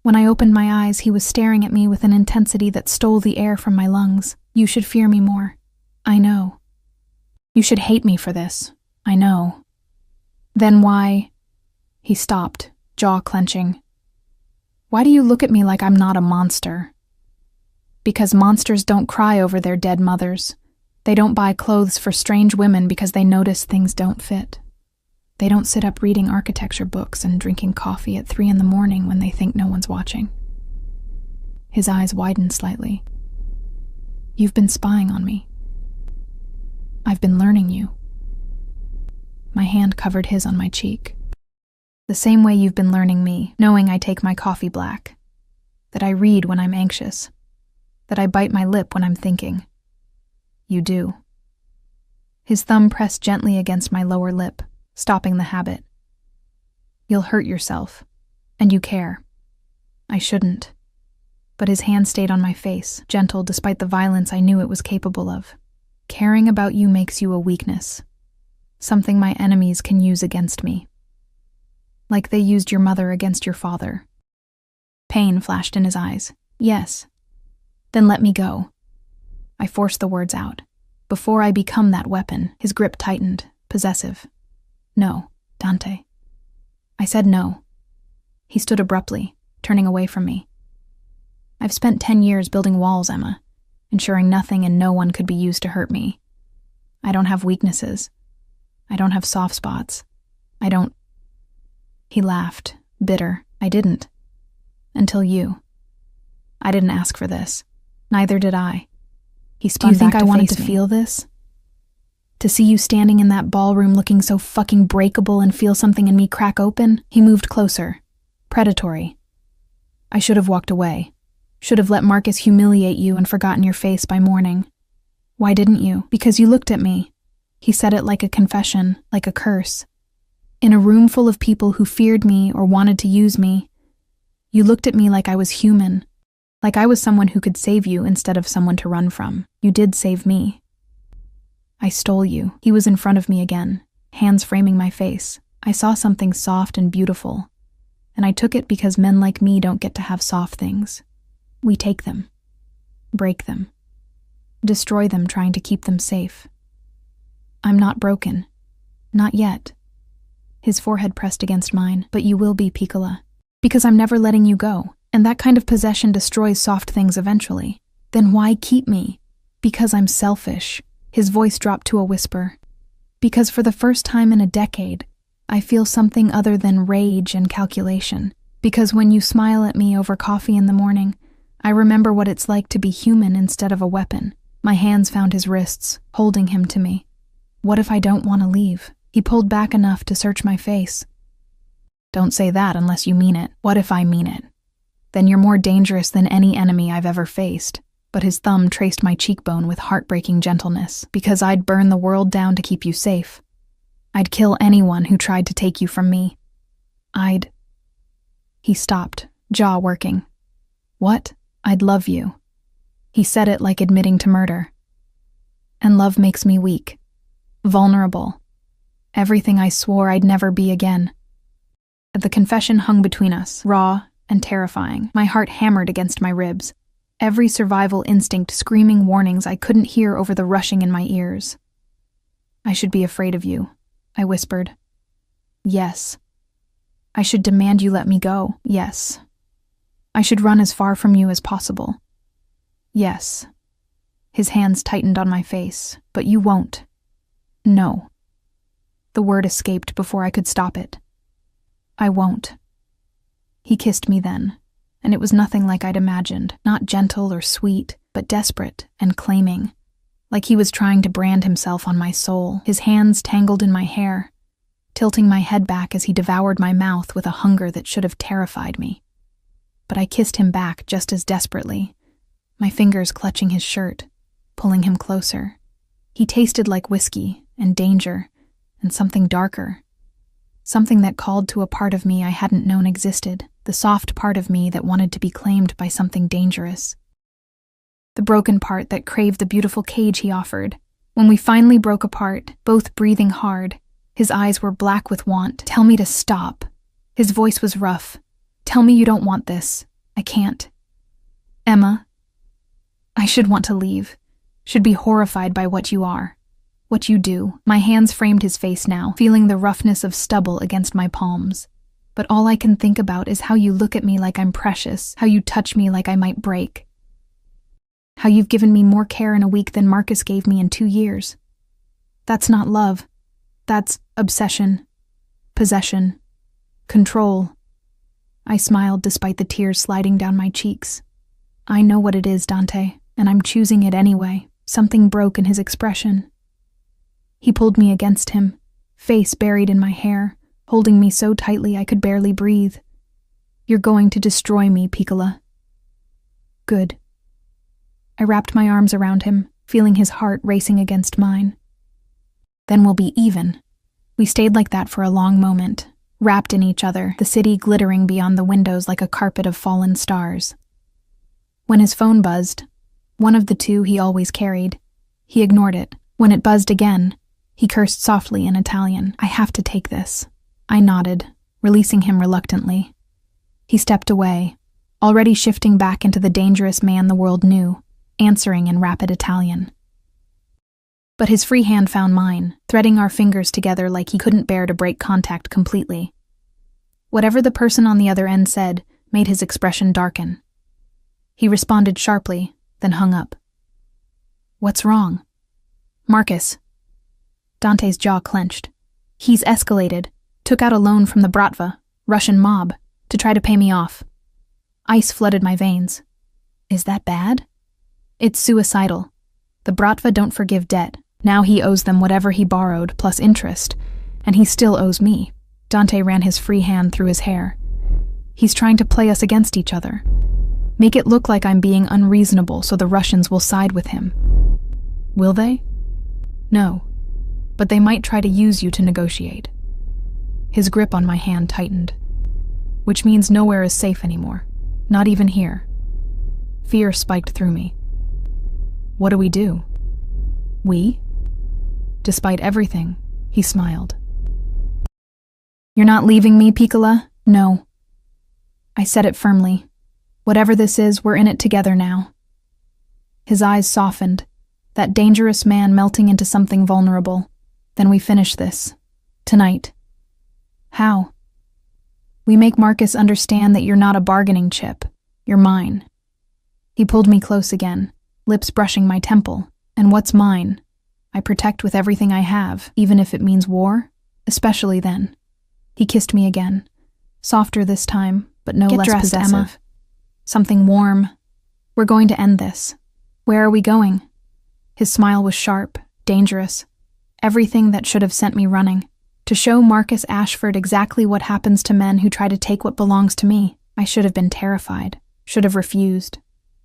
When I opened my eyes, he was staring at me with an intensity that stole the air from my lungs. You should fear me more. I know. You should hate me for this. I know. Then why? He stopped, jaw clenching. Why do you look at me like I'm not a monster? Because monsters don't cry over their dead mothers. They don't buy clothes for strange women because they notice things don't fit. They don't sit up reading architecture books and drinking coffee at 3 a.m. when they think no one's watching. His eyes widened slightly. You've been spying on me. I've been learning you. My hand covered his on my cheek. The same way you've been learning me, knowing I take my coffee black. That I read when I'm anxious. That I bite my lip when I'm thinking. You do. His thumb pressed gently against my lower lip, stopping the habit. You'll hurt yourself, and you care. I shouldn't. But his hand stayed on my face, gentle despite the violence I knew it was capable of. Caring about you makes you a weakness, something my enemies can use against me. Like they used your mother against your father. Pain flashed in his eyes. Yes. Then let me go. I forced the words out. Before I become that weapon, his grip tightened, possessive. No, Dante. I said no. He stood abruptly, turning away from me. I've spent 10 years building walls, Emma, ensuring nothing and no one could be used to hurt me. I don't have weaknesses. I don't have soft spots. I don't... He laughed, bitter. I didn't. Until you. I didn't ask for this. Neither did I. He spun back to face me. Do you think I wanted to feel this? To see you standing in that ballroom looking so fucking breakable and feel something in me crack open? He moved closer. Predatory. I should have walked away. Should have let Marcus humiliate you and forgotten your face by morning. Why didn't you? Because you looked at me. He said it like a confession, like a curse. In a room full of people who feared me or wanted to use me, you looked at me like I was human, like I was someone who could save you instead of someone to run from. You did save me. I stole you. He was in front of me again, hands framing my face. I saw something soft and beautiful, and I took it because men like me don't get to have soft things. We take them, break them, destroy them trying to keep them safe. I'm not broken. Not yet. His forehead pressed against mine. But you will be, Piccola. Because I'm never letting you go, and that kind of possession destroys soft things eventually. Then why keep me? Because I'm selfish. His voice dropped to a whisper. Because for the first time in a decade, I feel something other than rage and calculation. Because when you smile at me over coffee in the morning, I remember what it's like to be human instead of a weapon. My hands found his wrists, holding him to me. What if I don't want to leave? He pulled back enough to search my face. Don't say that unless you mean it. What if I mean it? Then you're more dangerous than any enemy I've ever faced. But his thumb traced my cheekbone with heartbreaking gentleness, because I'd burn the world down to keep you safe. I'd kill anyone who tried to take you from me. He stopped, jaw working. What? I'd love you. He said it like admitting to murder. And love makes me weak. Vulnerable. Everything I swore I'd never be again. The confession hung between us, raw and terrifying. My heart hammered against my ribs. Every survival instinct screaming warnings I couldn't hear over the rushing in my ears. I should be afraid of you, I whispered. Yes. I should demand you let me go. Yes. I should run as far from you as possible. Yes. His hands tightened on my face. But you won't. No. The word escaped before I could stop it. I won't. He kissed me then, and it was nothing like I'd imagined, not gentle or sweet, but desperate and claiming, like he was trying to brand himself on my soul, his hands tangled in my hair, tilting my head back as he devoured my mouth with a hunger that should have terrified me. But I kissed him back just as desperately, my fingers clutching his shirt, pulling him closer. He tasted like whiskey and danger and something darker, something that called to a part of me I hadn't known existed, the soft part of me that wanted to be claimed by something dangerous. The broken part that craved the beautiful cage he offered. When we finally broke apart, both breathing hard, his eyes were black with want. Tell me to stop. His voice was rough. Tell me you don't want this. I can't. Emma, I should want to leave. Should be horrified by what you are. What you do. My hands framed his face now, feeling the roughness of stubble against my palms. But all I can think about is how you look at me like I'm precious, how you touch me like I might break. How you've given me more care in a week than Marcus gave me in 2 years. That's not love. That's obsession, possession, control. I smiled despite the tears sliding down my cheeks. I know what it is, Dante, and I'm choosing it anyway. Something broke in his expression. He pulled me against him, face buried in my hair, holding me so tightly I could barely breathe. You're going to destroy me, Piccola. Good. I wrapped my arms around him, feeling his heart racing against mine. Then we'll be even. We stayed like that for a long moment, wrapped in each other, the city glittering beyond the windows like a carpet of fallen stars. When his phone buzzed, one of the two he always carried, he ignored it. When it buzzed again, he cursed softly in Italian. I have to take this. I nodded, releasing him reluctantly. He stepped away, already shifting back into the dangerous man the world knew, answering in rapid Italian. But his free hand found mine, threading our fingers together like he couldn't bear to break contact completely. Whatever the person on the other end said made his expression darken. He responded sharply, then hung up. "What's wrong?" "Marcus." Dante's jaw clenched. "He's escalated, took out a loan from the Bratva, Russian mob, to try to pay me off." Ice flooded my veins. "Is that bad?" "It's suicidal. The Bratva don't forgive debt. Now he owes them whatever he borrowed, plus interest, and he still owes me." Dante ran his free hand through his hair. "He's trying to play us against each other. Make it look like I'm being unreasonable so the Russians will side with him." "Will they?" "No, but they might try to use you to negotiate." His grip on my hand tightened. "Which means nowhere is safe anymore, not even here." Fear spiked through me. "What do we do?" "We?" Despite everything, he smiled. "You're not leaving me, Piccola? No." I said it firmly. "Whatever this is, we're in it together now." His eyes softened, that dangerous man melting into something vulnerable. "Then we finish this. Tonight." "How?" "We make Marcus understand that you're not a bargaining chip. You're mine." He pulled me close again, lips brushing my temple. "And what's mine? I protect with everything I have, even if it means war, especially then." He kissed me again, softer this time, but no less dressed, possessive. Emma. Something warm. "We're going to end this. Where are we going?" His smile was sharp, dangerous. Everything that should have sent me running. To show Marcus Ashford exactly what happens to men who try to take what belongs to me. I should have been terrified, should have refused,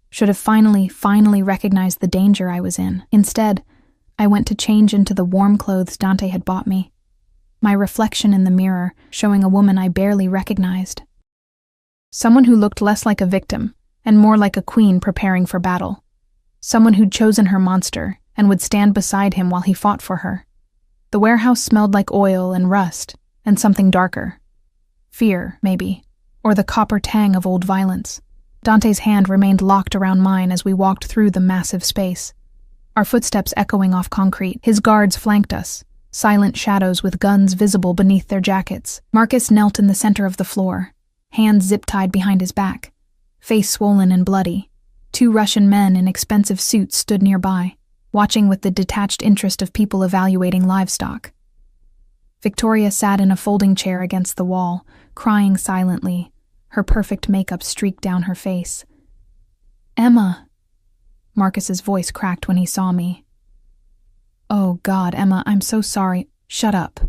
should have finally recognized the danger I was in. Instead, I went to change into the warm clothes Dante had bought me. My reflection in the mirror showing a woman I barely recognized. Someone who looked less like a victim and more like a queen preparing for battle. Someone who'd chosen her monster and would stand beside him while he fought for her. The warehouse smelled like oil and rust and something darker. Fear, maybe, or the copper tang of old violence. Dante's hand remained locked around mine as we walked through the massive space. Our footsteps echoing off concrete. His guards flanked us, silent shadows with guns visible beneath their jackets. Marcus knelt in the center of the floor, hands zip-tied behind his back, face swollen and bloody. 2 Russian men in expensive suits stood nearby, watching with the detached interest of people evaluating livestock. Victoria sat in a folding chair against the wall, crying silently, her perfect makeup streaked down her face. "Emma." Marcus's voice cracked when he saw me. "Oh God, Emma, I'm so sorry." "Shut up."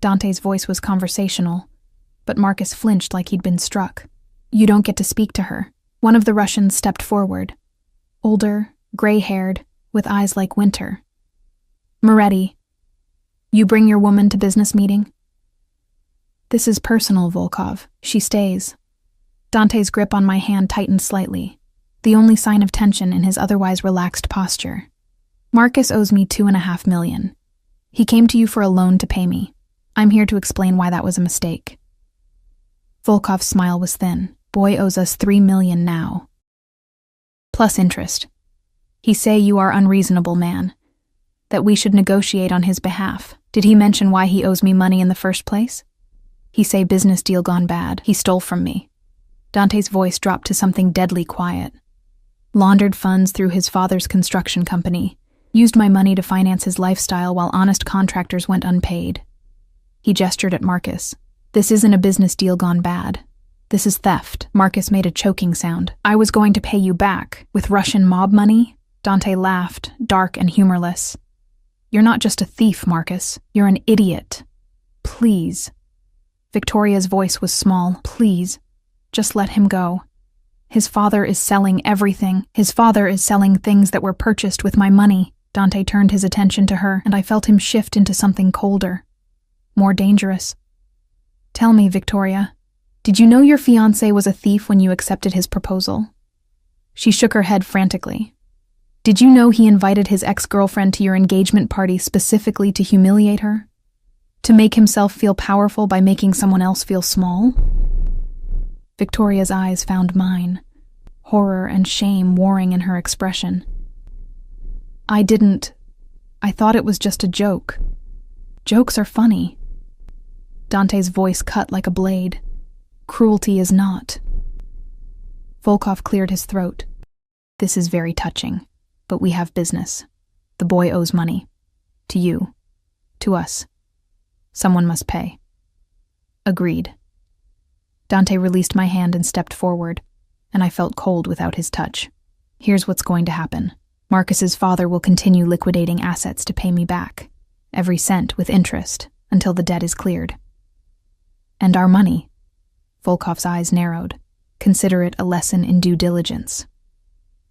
Dante's voice was conversational, but Marcus flinched like he'd been struck. "You don't get to speak to her." One of the Russians stepped forward, older, gray-haired, with eyes like winter. "Moretti, you bring your woman to business meeting?" "This is personal, Volkov. She stays." Dante's grip on my hand tightened slightly, the only sign of tension in his otherwise relaxed posture. "Marcus owes me $2.5 million. He came to you for a loan to pay me. I'm here to explain why that was a mistake." Volkov's smile was thin. "Boy owes us $3 million now. Plus interest. He say you are unreasonable man, that we should negotiate on his behalf. Did he mention why he owes me money in the first place? He say business deal gone bad. He stole from me." Dante's voice dropped to something deadly quiet. "Laundered funds through his father's construction company. Used my money to finance his lifestyle while honest contractors went unpaid." He gestured at Marcus. "This isn't a business deal gone bad. This is theft." Marcus made a choking sound. "I was going to pay you back with Russian mob money?" Dante laughed, dark and humorless. "You're not just a thief, Marcus. You're an idiot. Please." Victoria's voice was small. "Please, just let him go. His father is selling everything. His father is selling things that were purchased with my money." Dante turned his attention to her, and I felt him shift into something colder, more dangerous. "Tell me, Victoria, did you know your fiancé was a thief when you accepted his proposal?" She shook her head frantically. "Did you know he invited his ex-girlfriend to your engagement party specifically to humiliate her? To make himself feel powerful by making someone else feel small?" Victoria's eyes found mine, horror and shame warring in her expression. I thought it was just a joke. Jokes are funny. Dante's voice cut like a blade. Cruelty is not. Volkov cleared his throat. This is very touching, but we have business. The boy owes money. To you. To us. Someone must pay. Agreed. Dante released my hand and stepped forward, and I felt cold without his touch. Here's what's going to happen. Marcus's father will continue liquidating assets to pay me back, every cent with interest, until the debt is cleared. And our money. Volkov's eyes narrowed. Consider it a lesson in due diligence.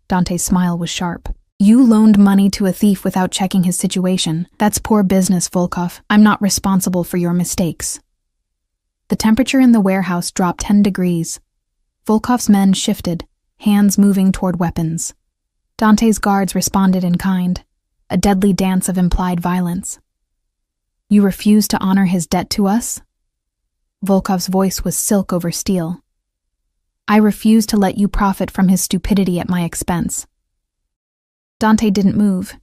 Dante's smile was sharp. You loaned money to a thief without checking his situation. That's poor business, Volkov. I'm not responsible for your mistakes. The temperature in the warehouse dropped 10 degrees. Volkov's men shifted, hands moving toward weapons. Dante's guards responded in kind, a deadly dance of implied violence. You refuse to honor his debt to us? Volkov's voice was silk over steel. I refuse to let you profit from his stupidity at my expense. Dante didn't move,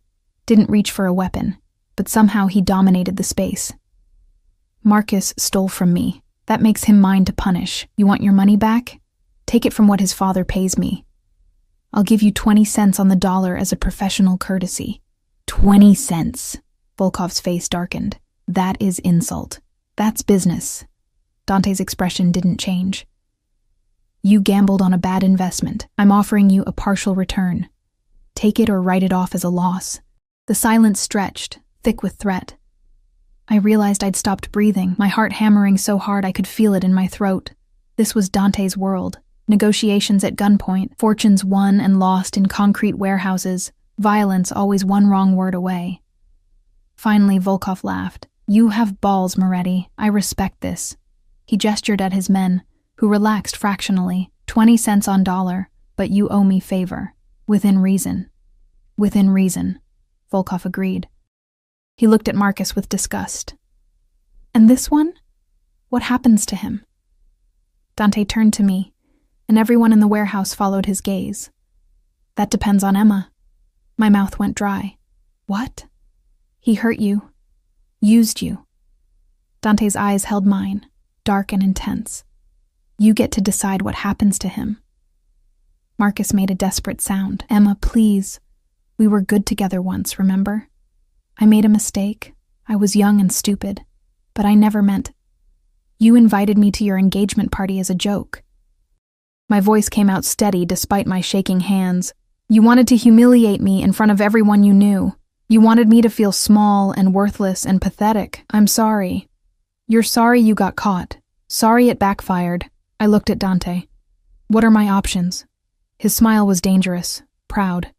didn't reach for a weapon, but somehow he dominated the space. Marcus stole from me. That makes him mine to punish. You want your money back? Take it from what his father pays me. I'll give you 20 cents on the dollar as a professional courtesy. 20 cents. Volkov's face darkened. That is insult. That's business. Dante's expression didn't change. You gambled on a bad investment. I'm offering you a partial return. Take it or write it off as a loss. The silence stretched, thick with threat. I realized I'd stopped breathing, my heart hammering so hard I could feel it in my throat. This was Dante's world. Negotiations at gunpoint, fortunes won and lost in concrete warehouses, violence always one wrong word away. Finally, Volkov laughed. You have balls, Moretti. I respect this. He gestured at his men, who relaxed fractionally. 20 cents on dollar, but you owe me favor. Within reason. Within reason, Volkov agreed. He looked at Marcus with disgust. And this one? What happens to him? Dante turned to me, and everyone in the warehouse followed his gaze. That depends on Emma. My mouth went dry. What? He hurt you. Used you. Dante's eyes held mine, dark and intense. You get to decide what happens to him. Marcus made a desperate sound. Emma, please. We were good together once, remember? I made a mistake. I was young and stupid. But I never meant. You invited me to your engagement party as a joke. My voice came out steady despite my shaking hands. You wanted to humiliate me in front of everyone you knew. You wanted me to feel small and worthless and pathetic. I'm sorry. You're sorry you got caught. Sorry it backfired. I looked at Dante. What are my options? His smile was dangerous, proud.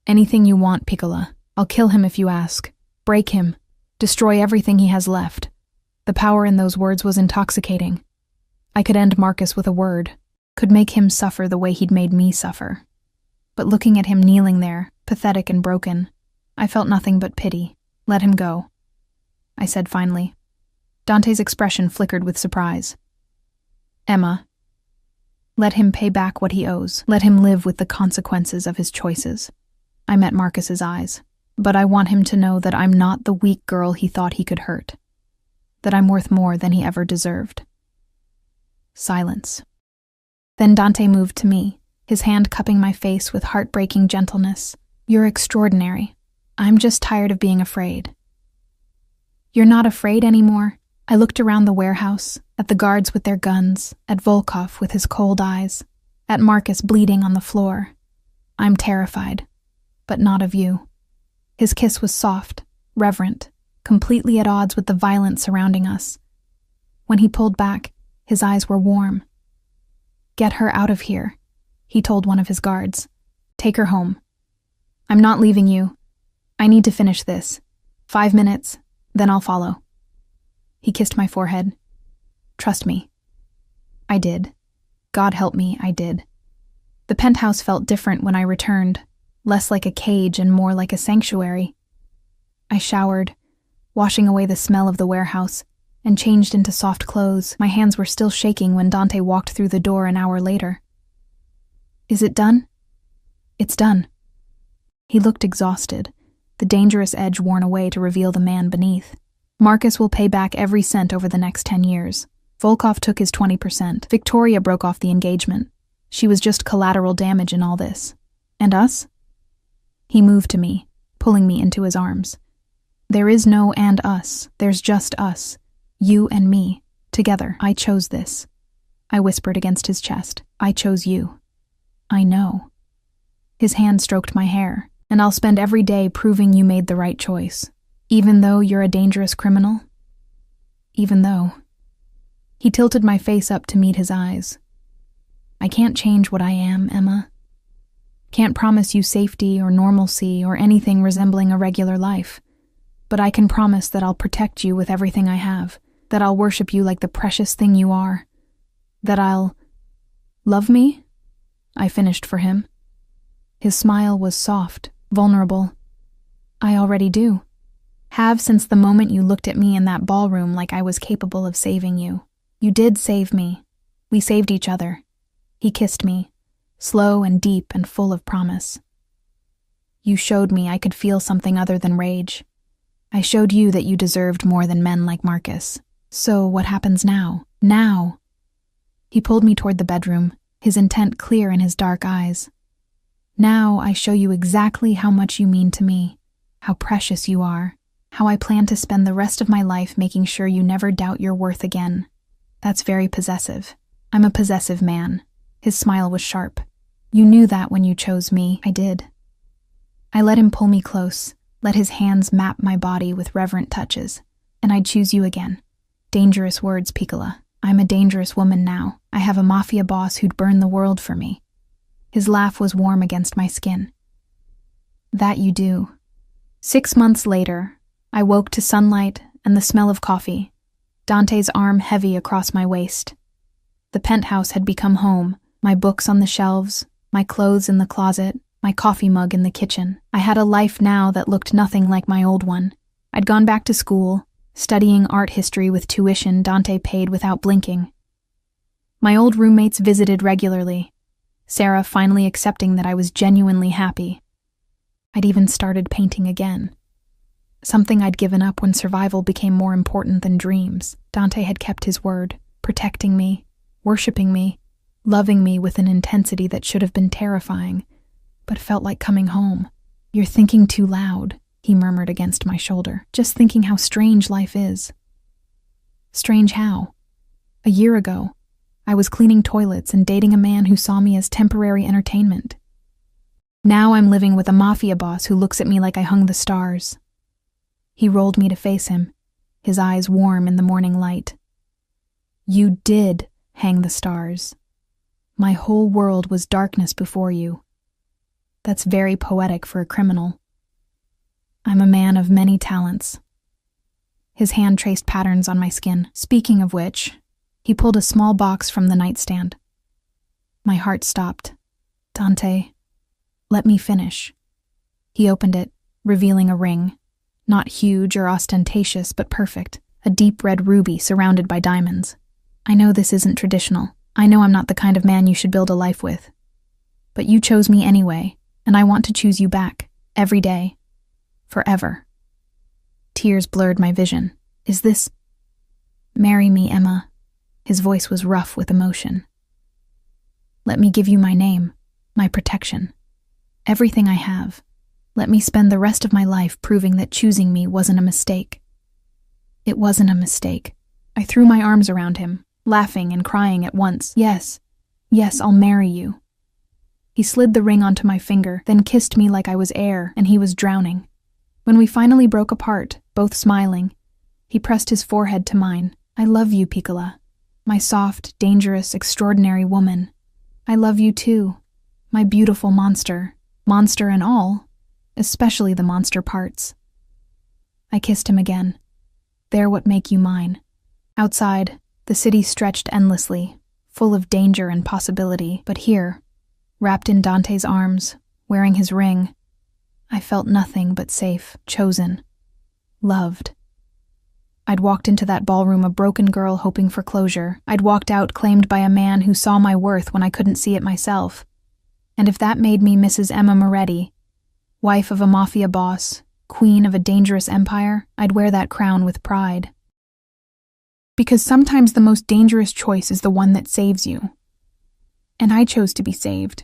Anything you want, Piccola. I'll kill him if you ask. Break him. Destroy everything he has left. The power in those words was intoxicating. I could end Marcus with a word, could make him suffer the way he'd made me suffer. But looking at him kneeling there, pathetic and broken, I felt nothing but pity. Let him go, I said finally. Dante's expression flickered with surprise. Emma, let him pay back what he owes. Let him live with the consequences of his choices. I met Marcus's eyes. But I want him to know that I'm not the weak girl he thought he could hurt. That I'm worth more than he ever deserved. Silence. Then Dante moved to me, his hand cupping my face with heartbreaking gentleness. You're extraordinary. I'm just tired of being afraid. You're not afraid anymore? I looked around the warehouse, at the guards with their guns, at Volkov with his cold eyes, at Marcus bleeding on the floor. I'm terrified, but not of you. His kiss was soft, reverent, completely at odds with the violence surrounding us. When he pulled back, his eyes were warm. Get her out of here, he told one of his guards. Take her home. I'm not leaving you. I need to finish this. 5 minutes, then I'll follow. He kissed my forehead. Trust me. I did. God help me, I did. The penthouse felt different when I returned. Less like a cage and more like a sanctuary. I showered, washing away the smell of the warehouse, and changed into soft clothes. My hands were still shaking when Dante walked through the door an hour later. Is it done? It's done. He looked exhausted, the dangerous edge worn away to reveal the man beneath. Marcus will pay back every cent over the next 10 years. Volkov took his 20%. Victoria broke off the engagement. She was just collateral damage in all this. And us? He moved to me, pulling me into his arms. There is no and us. There's just us. You and me. Together. I chose this. I whispered against his chest. I chose you. I know. His hand stroked my hair. And I'll spend every day proving you made the right choice. Even though you're a dangerous criminal? Even though. He tilted my face up to meet his eyes. I can't change what I am, Emma. Can't promise you safety or normalcy or anything resembling a regular life. But I can promise that I'll protect you with everything I have. That I'll worship you like the precious thing you are. That I'll... Love me? I finished for him. His smile was soft, vulnerable. I already do. Have since the moment you looked at me in that ballroom like I was capable of saving you. You did save me. We saved each other. He kissed me, slow and deep and full of promise. You showed me I could feel something other than rage. I showed you that you deserved more than men like Marcus. So what happens now? Now? He pulled me toward the bedroom, his intent clear in his dark eyes. Now I show you exactly how much you mean to me, how precious you are, how I plan to spend the rest of my life making sure you never doubt your worth again. That's very possessive. I'm a possessive man. His smile was sharp. You knew that when you chose me. I did. I let him pull me close, let his hands map my body with reverent touches. And I'd choose you again. Dangerous words, Piccola. I'm a dangerous woman now. I have a Mafia boss who'd burn the world for me. His laugh was warm against my skin. That you do. 6 months later, I woke to sunlight and the smell of coffee, Dante's arm heavy across my waist. The penthouse had become home, my books on the shelves, my clothes in the closet, my coffee mug in the kitchen. I had a life now that looked nothing like my old one. I'd gone back to school, studying art history with tuition Dante paid without blinking. My old roommates visited regularly, Sarah finally accepting that I was genuinely happy. I'd even started painting again. Something I'd given up when survival became more important than dreams. Dante had kept his word, protecting me, worshipping me, loving me with an intensity that should have been terrifying, but felt like coming home. You're thinking too loud, he murmured against my shoulder, just thinking how strange life is. Strange how? A year ago, I was cleaning toilets and dating a man who saw me as temporary entertainment. Now I'm living with a Mafia boss who looks at me like I hung the stars. He rolled me to face him, his eyes warm in the morning light. You did hang the stars. My whole world was darkness before you. That's very poetic for a criminal. I'm a man of many talents. His hand traced patterns on my skin. Speaking of which, he pulled a small box from the nightstand. My heart stopped. Dante, let me finish. He opened it, revealing a ring. Not huge or ostentatious, but perfect. A deep red ruby surrounded by diamonds. I know this isn't traditional. I know I'm not the kind of man you should build a life with. But you chose me anyway, and I want to choose you back. Every day. Forever. Tears blurred my vision. Is this... Marry me, Emma. His voice was rough with emotion. Let me give you my name, my protection. Everything I have. Let me spend the rest of my life proving that choosing me wasn't a mistake. It wasn't a mistake. I threw my arms around him, laughing and crying at once. Yes, I'll marry you. He slid the ring onto my finger, then kissed me like I was air and he was drowning. When we finally broke apart, both smiling, he pressed his forehead to mine. I love you, Piccola. My soft, dangerous, extraordinary woman. I love you too, my beautiful monster. Monster and all, especially the monster parts. I kissed him again. They're what make you mine. Outside, the city stretched endlessly, full of danger and possibility, but here, wrapped in Dante's arms, wearing his ring, I felt nothing but safe, chosen, loved. I'd walked into that ballroom a broken girl hoping for closure. I'd walked out claimed by a man who saw my worth when I couldn't see it myself. And if that made me Mrs. Emma Moretti, Wife of a mafia boss, queen of a dangerous empire, I'd wear that crown with pride. Because sometimes the most dangerous choice is the one that saves you. And I chose to be saved.